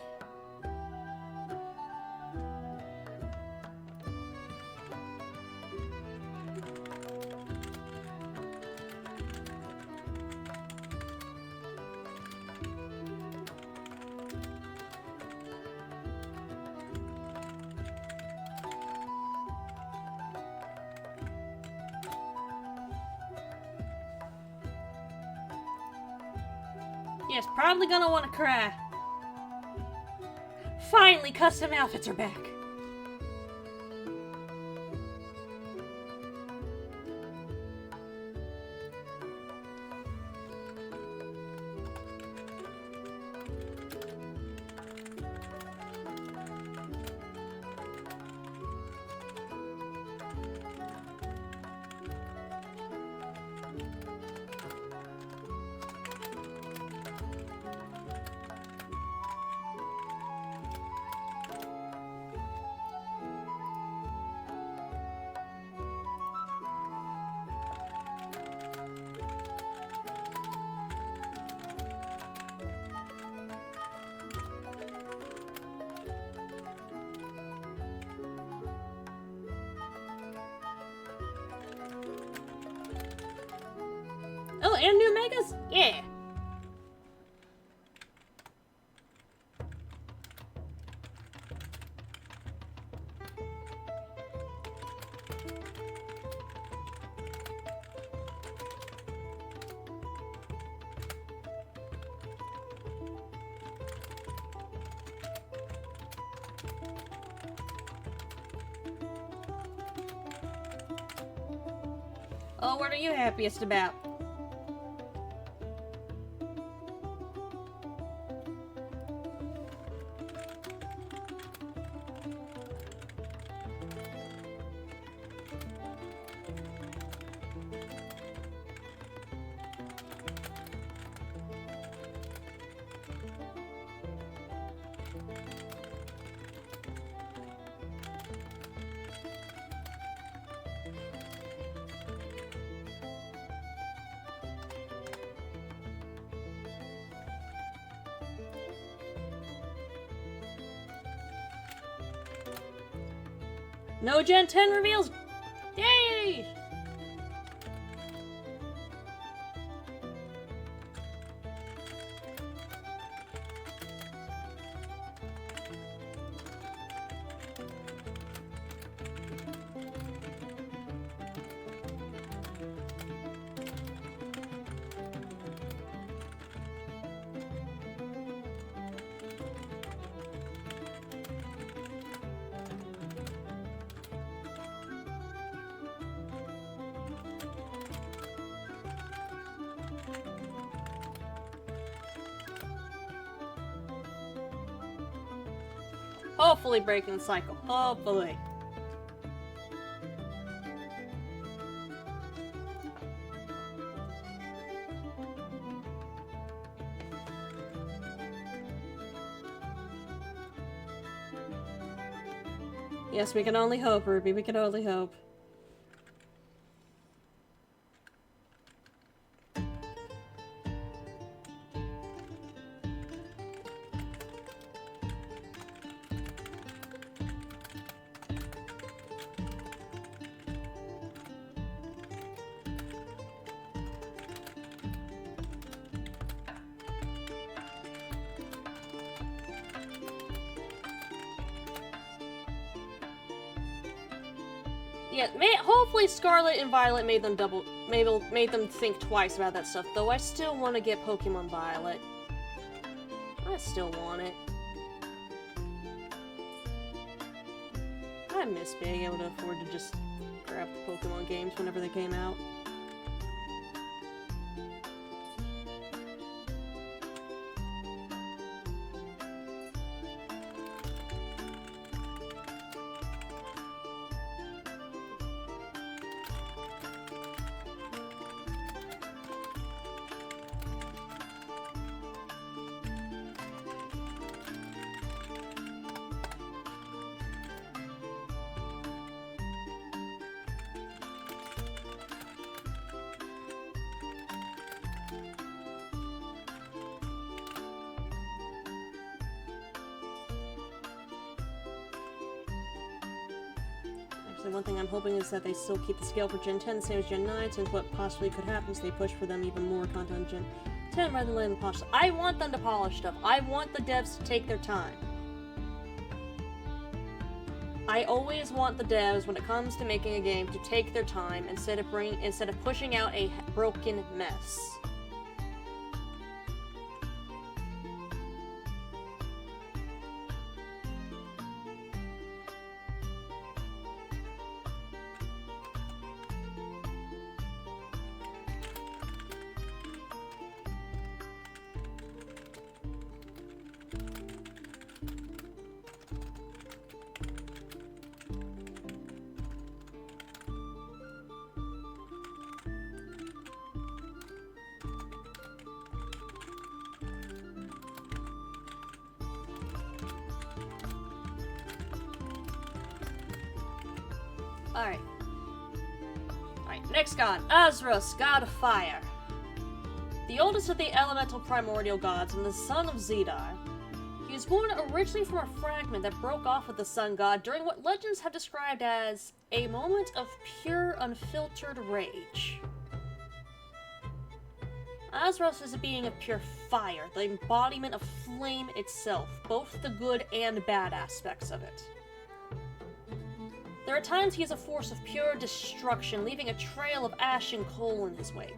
Yes, probably gonna want to cry. Finally, custom outfits are back. Oh, and new megas? Yeah. Oh, what are you happiest about? No Gen 10 reveals! Yay! Hopefully breaking the cycle. Hopefully. Yes, we can only hope, Ruby. We can only hope. Yeah, hopefully Scarlet and Violet made them think twice about that stuff, though I still want to get Pokemon Violet. I still want it. I miss being able to afford to just grab Pokemon games whenever they came out. One thing I'm hoping is that they still keep the scale for Gen 10 the same as Gen 9, since what possibly could happen is they push for them even more content Gen 10 rather than letting them polish. I want them to polish stuff. I want the devs to take their time. I always want the devs, when it comes to making a game, to take their time instead of pushing out a broken mess. Alright. Next god, Azros, god of fire. The oldest of the elemental primordial gods and the son of Zedar. He was born originally from a fragment that broke off with the sun god during what legends have described as a moment of pure, unfiltered rage. Azros is a being of pure fire, the embodiment of flame itself, both the good and bad aspects of it. There are times he is a force of pure destruction, leaving a trail of ash and coal in his wake.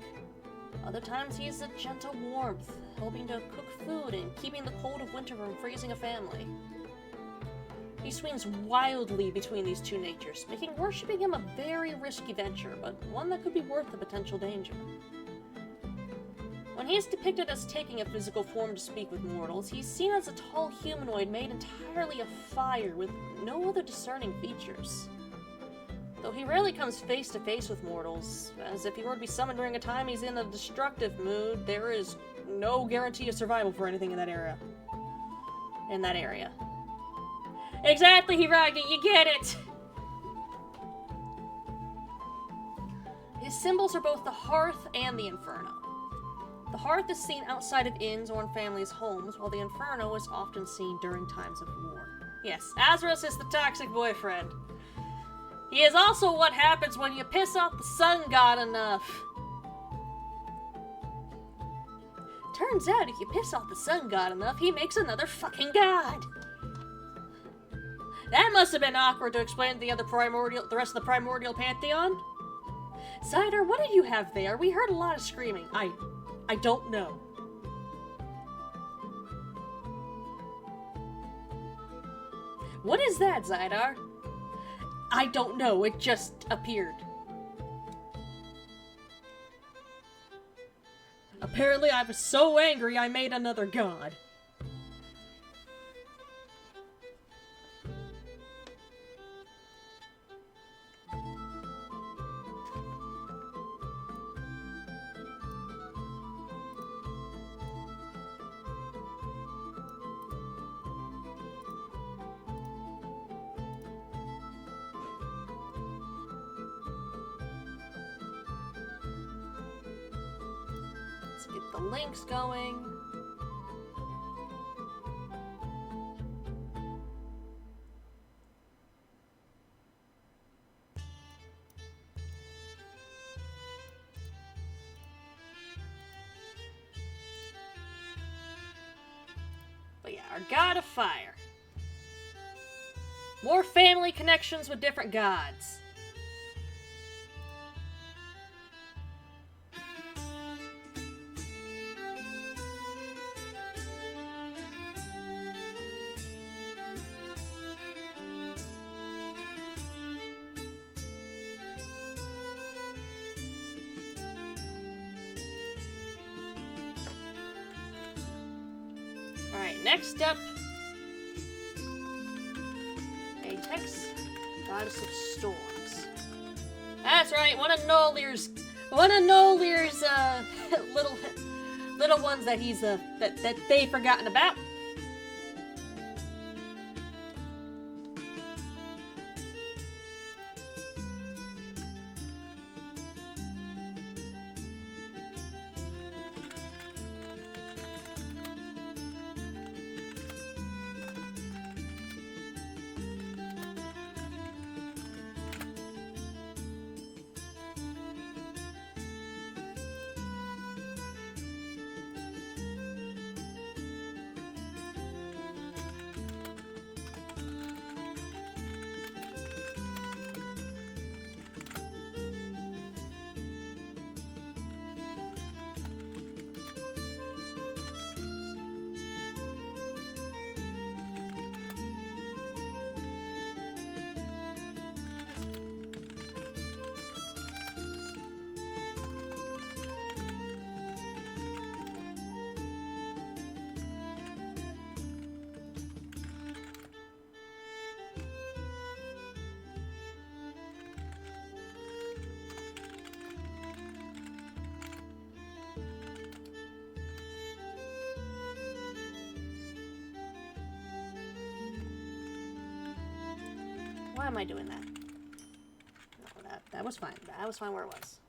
Other times he is a gentle warmth, helping to cook food and keeping the cold of winter from freezing a family. He swings wildly between these two natures, making worshipping him a very risky venture, but one that could be worth the potential danger. When he is depicted as taking a physical form to speak with mortals, he's seen as a tall humanoid made entirely of fire with no other discerning features. Though he rarely comes face to face with mortals, as if he were to be summoned during a time he's in a destructive mood, there is no guarantee of survival for anything in that area. Exactly, Hiragi, you get it! His symbols are both the hearth and the inferno. The hearth is seen outside of inns or in families' homes, while the inferno is often seen during times of war. Yes, Azros is the toxic boyfriend. He is also what happens when you piss off the sun god enough. Turns out, if you piss off the sun god enough, he makes another fucking god. That must have been awkward to explain to the rest of the primordial pantheon. Cider, what did you have there? We heard a lot of screaming. I don't know. What is that, Zydar? I don't know, it just appeared. Apparently I was so angry I made another god. Get the links going. But yeah, our god of fire. More family connections with different gods. Alright, next up, Atex, Goddess of Storms. That's right, one of Nolir's little ones that he's that they've forgotten about. Why am I doing that? No, that was fine. That was fine where it was.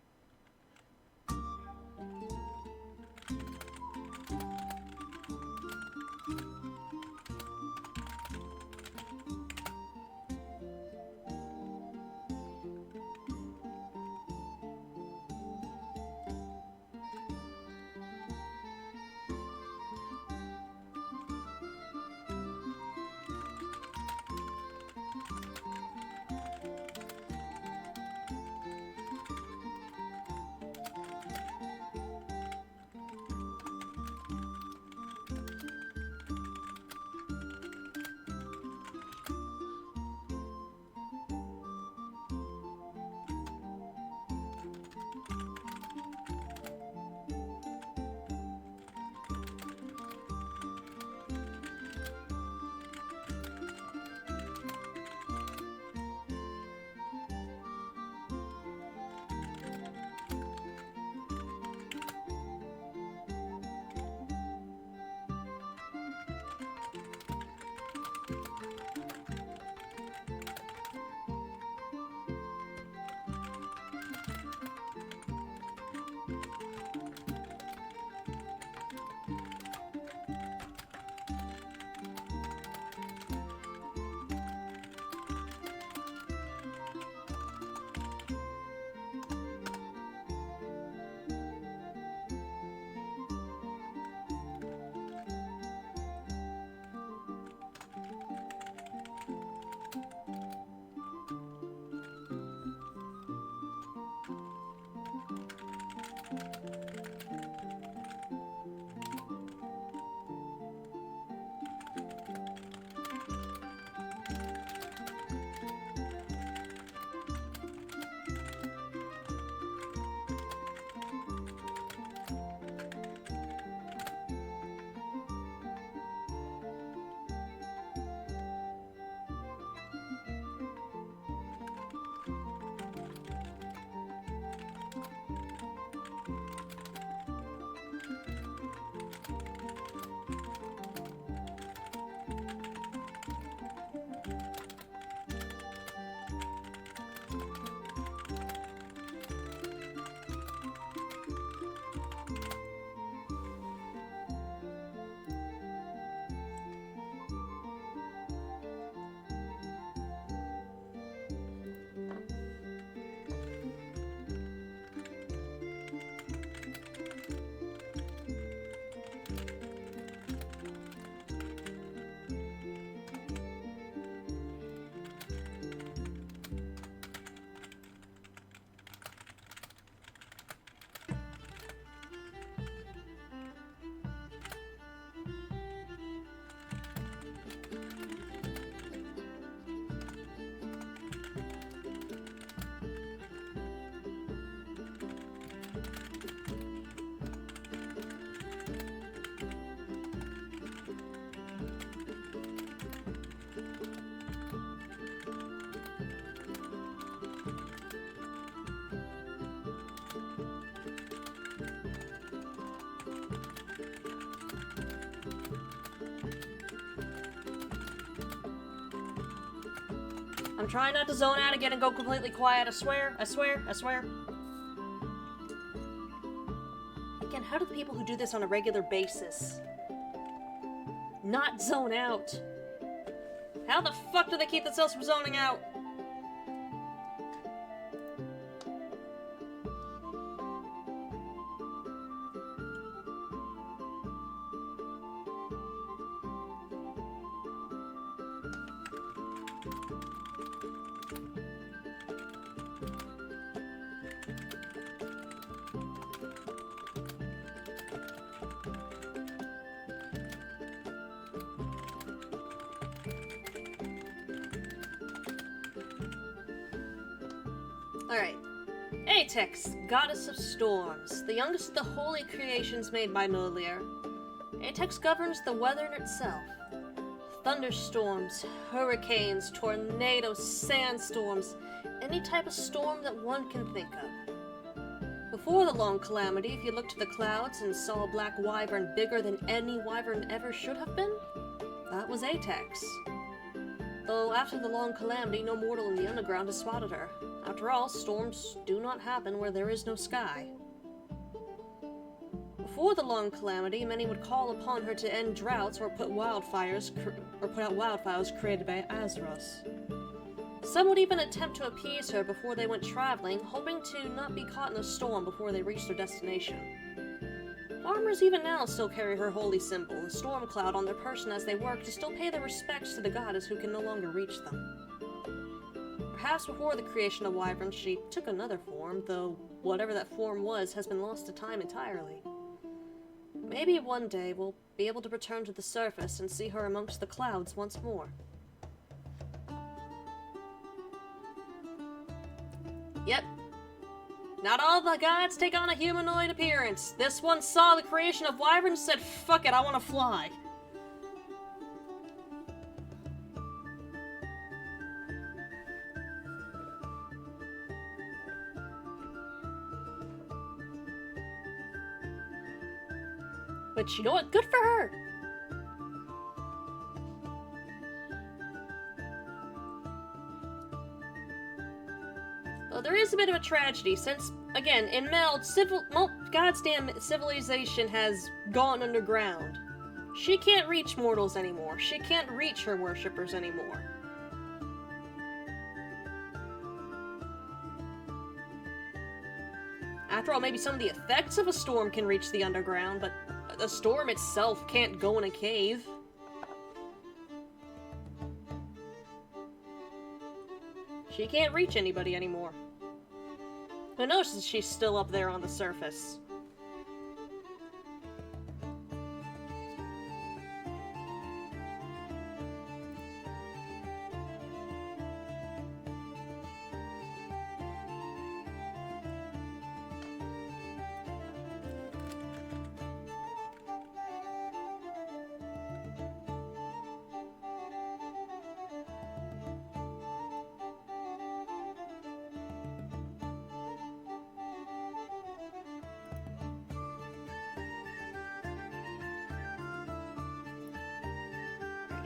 I'm trying not to zone out again and go completely quiet, I swear, I swear, I swear. Again, how do the people who do this on a regular basis not zone out? How the fuck do they keep themselves from zoning out? Alright. Atex, goddess of storms, the youngest of the holy creations made by Molière. Atex governs the weather in itself. Thunderstorms, hurricanes, tornadoes, sandstorms, any type of storm that one can think of. Before the long calamity, if you looked to the clouds and saw a black wyvern bigger than any wyvern ever should have been, that was Atex. Though after the long calamity, no mortal in the underground has spotted her. After all, storms do not happen where there is no sky. Before the long calamity, many would call upon her to end droughts or put out wildfires created by Azeroth. Some would even attempt to appease her before they went traveling, hoping to not be caught in a storm before they reached their destination. Farmers even now still carry her holy symbol, the storm cloud, on their person as they work to still pay their respects to the goddess who can no longer reach them. Perhaps before the creation of Wyvern, she took another form, though whatever that form was has been lost to time entirely. Maybe one day we'll be able to return to the surface and see her amongst the clouds once more. Yep. Not all the gods take on a humanoid appearance. This one saw the creation of Wyvern and said, fuck it, I want to fly. But you know what? Good for her! Well, there is a bit of a tragedy, since, again, in Meld, goddamn civilization has gone underground. She can't reach mortals anymore. She can't reach her worshippers anymore. After all, maybe some of the effects of a storm can reach the underground, but the storm itself can't go in a cave. She can't reach anybody anymore. Who knows if she's still up there on the surface?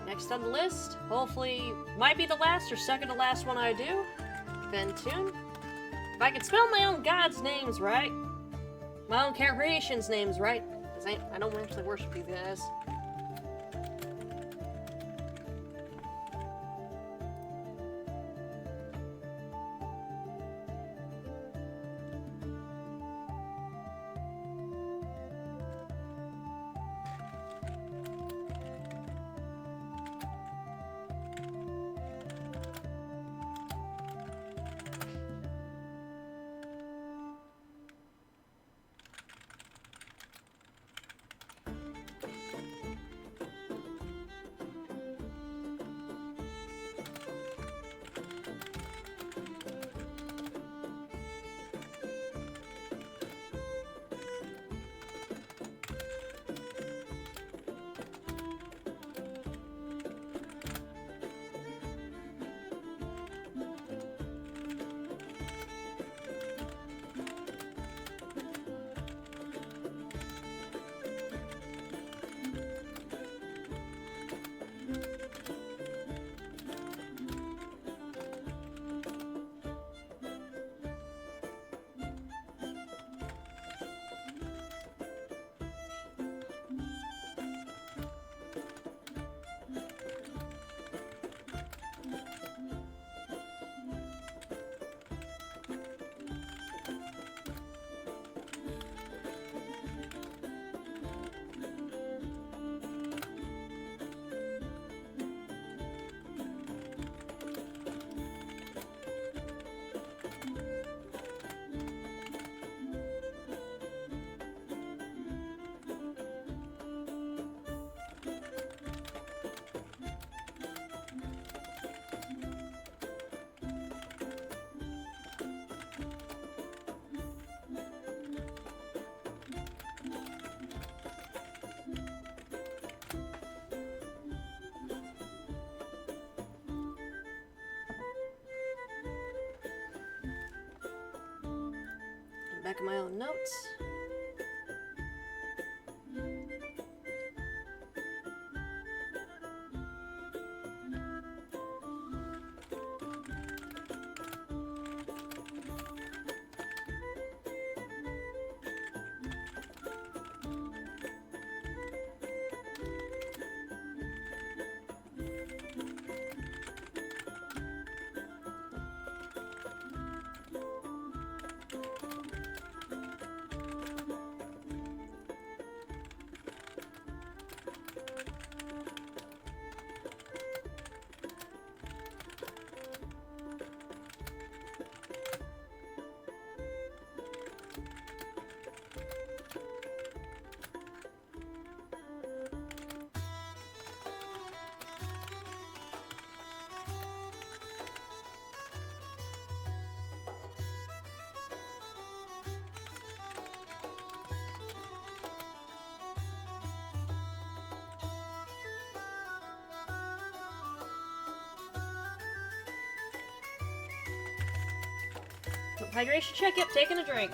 Next on the list, hopefully, might be the last or second to last one I do, Ventune. If I could spell my own gods' names right, my own creations' names right, because I don't actually worship you guys. back of my own notes. Hydration check, yep, taking a drink.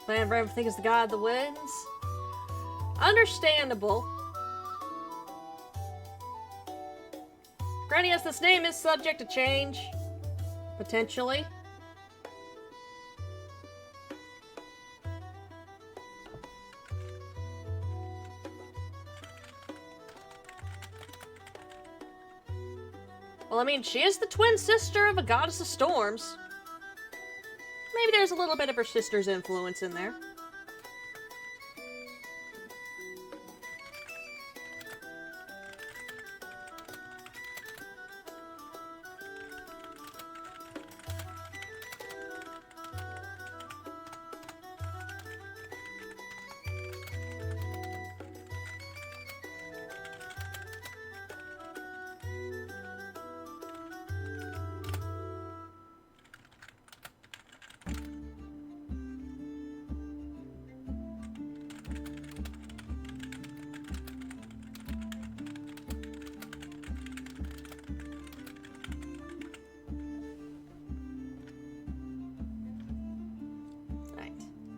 Plan for everything is the god of the winds. Understandable. Granny, yes, this name is subject to change. Potentially. Well, I mean, she is the twin sister of a goddess of storms. Maybe there's a little bit of her sister's influence in there.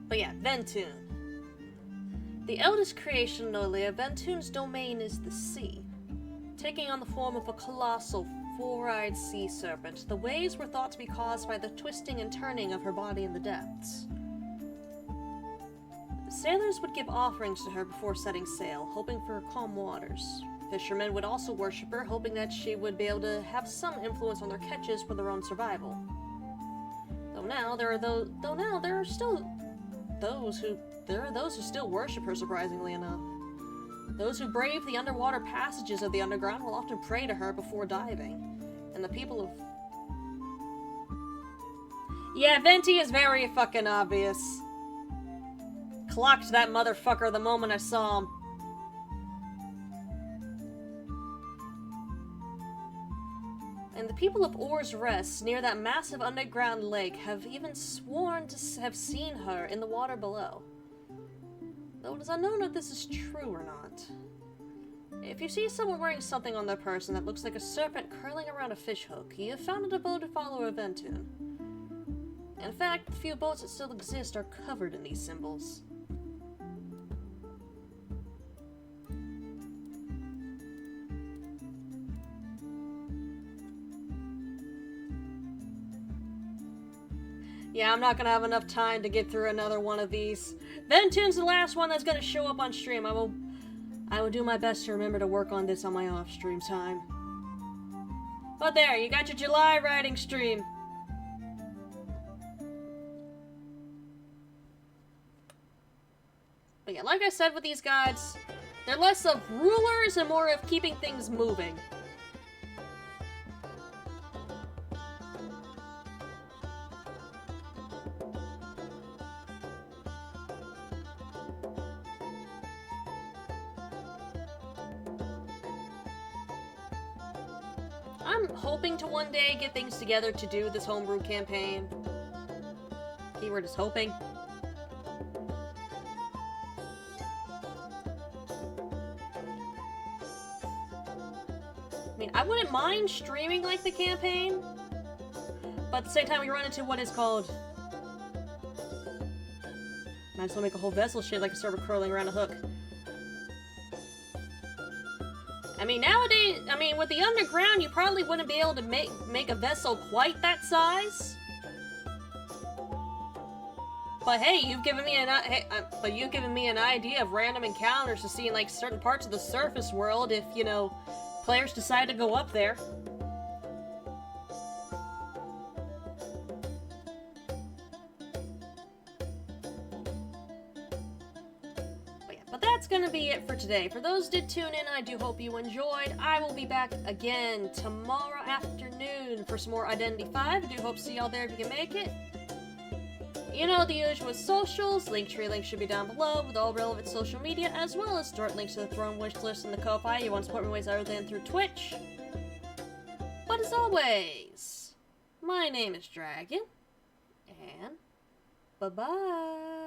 But yeah, Ventun. The eldest creation in Olia, Ventun's domain is the sea. Taking on the form of a colossal, four-eyed sea serpent, the waves were thought to be caused by the twisting and turning of her body in the depths. Sailors would give offerings to her before setting sail, hoping for calm waters. Fishermen would also worship her, hoping that she would be able to have some influence on their catches for their own survival. Though now there are those who still worship her, surprisingly enough. Those who brave the underwater passages of the underground will often pray to her before diving. And the people of... Yeah, Venti is very fucking obvious. Clocked that motherfucker the moment I saw him. And the people of Or's Rest, near that massive underground lake, have even sworn to have seen her in the water below. Though it is unknown if this is true or not. If you see someone wearing something on their person that looks like a serpent curling around a fishhook, you have found a devoted follower of Ventun. In fact, the few boats that still exist are covered in these symbols. Yeah, I'm not gonna have enough time to get through another one of these. Ventun's the last one that's gonna show up on stream. I will do do my best to remember to work on this on my off-stream time. But there, you got your July writing stream. But yeah, like I said with these guides, they're less of rulers and more of keeping things moving. I'm hoping to one day get things together to do this homebrew campaign. Keyword is hoping. I mean, I wouldn't mind streaming like the campaign, but at the same time we run into what is called... Might as well make a whole vessel shaped like a server curling around a hook. I mean, nowadays, with the underground, you probably wouldn't be able to make a vessel quite that size. But hey, you've given me an idea of random encounters to see in like certain parts of the surface world if, you know, players decide to go up there. But that's gonna be it for today. For those who did tune in, I do hope you enjoyed. I will be back again tomorrow afternoon for some more Identity 5. I do hope to see y'all there if you can make it. You know the usual socials. Linktree link should be down below with all relevant social media, as well as direct links to the Throne wish list and the Ko-Fi. You want to support me ways other than through Twitch. But as always, my name is Dragon, and bye-bye.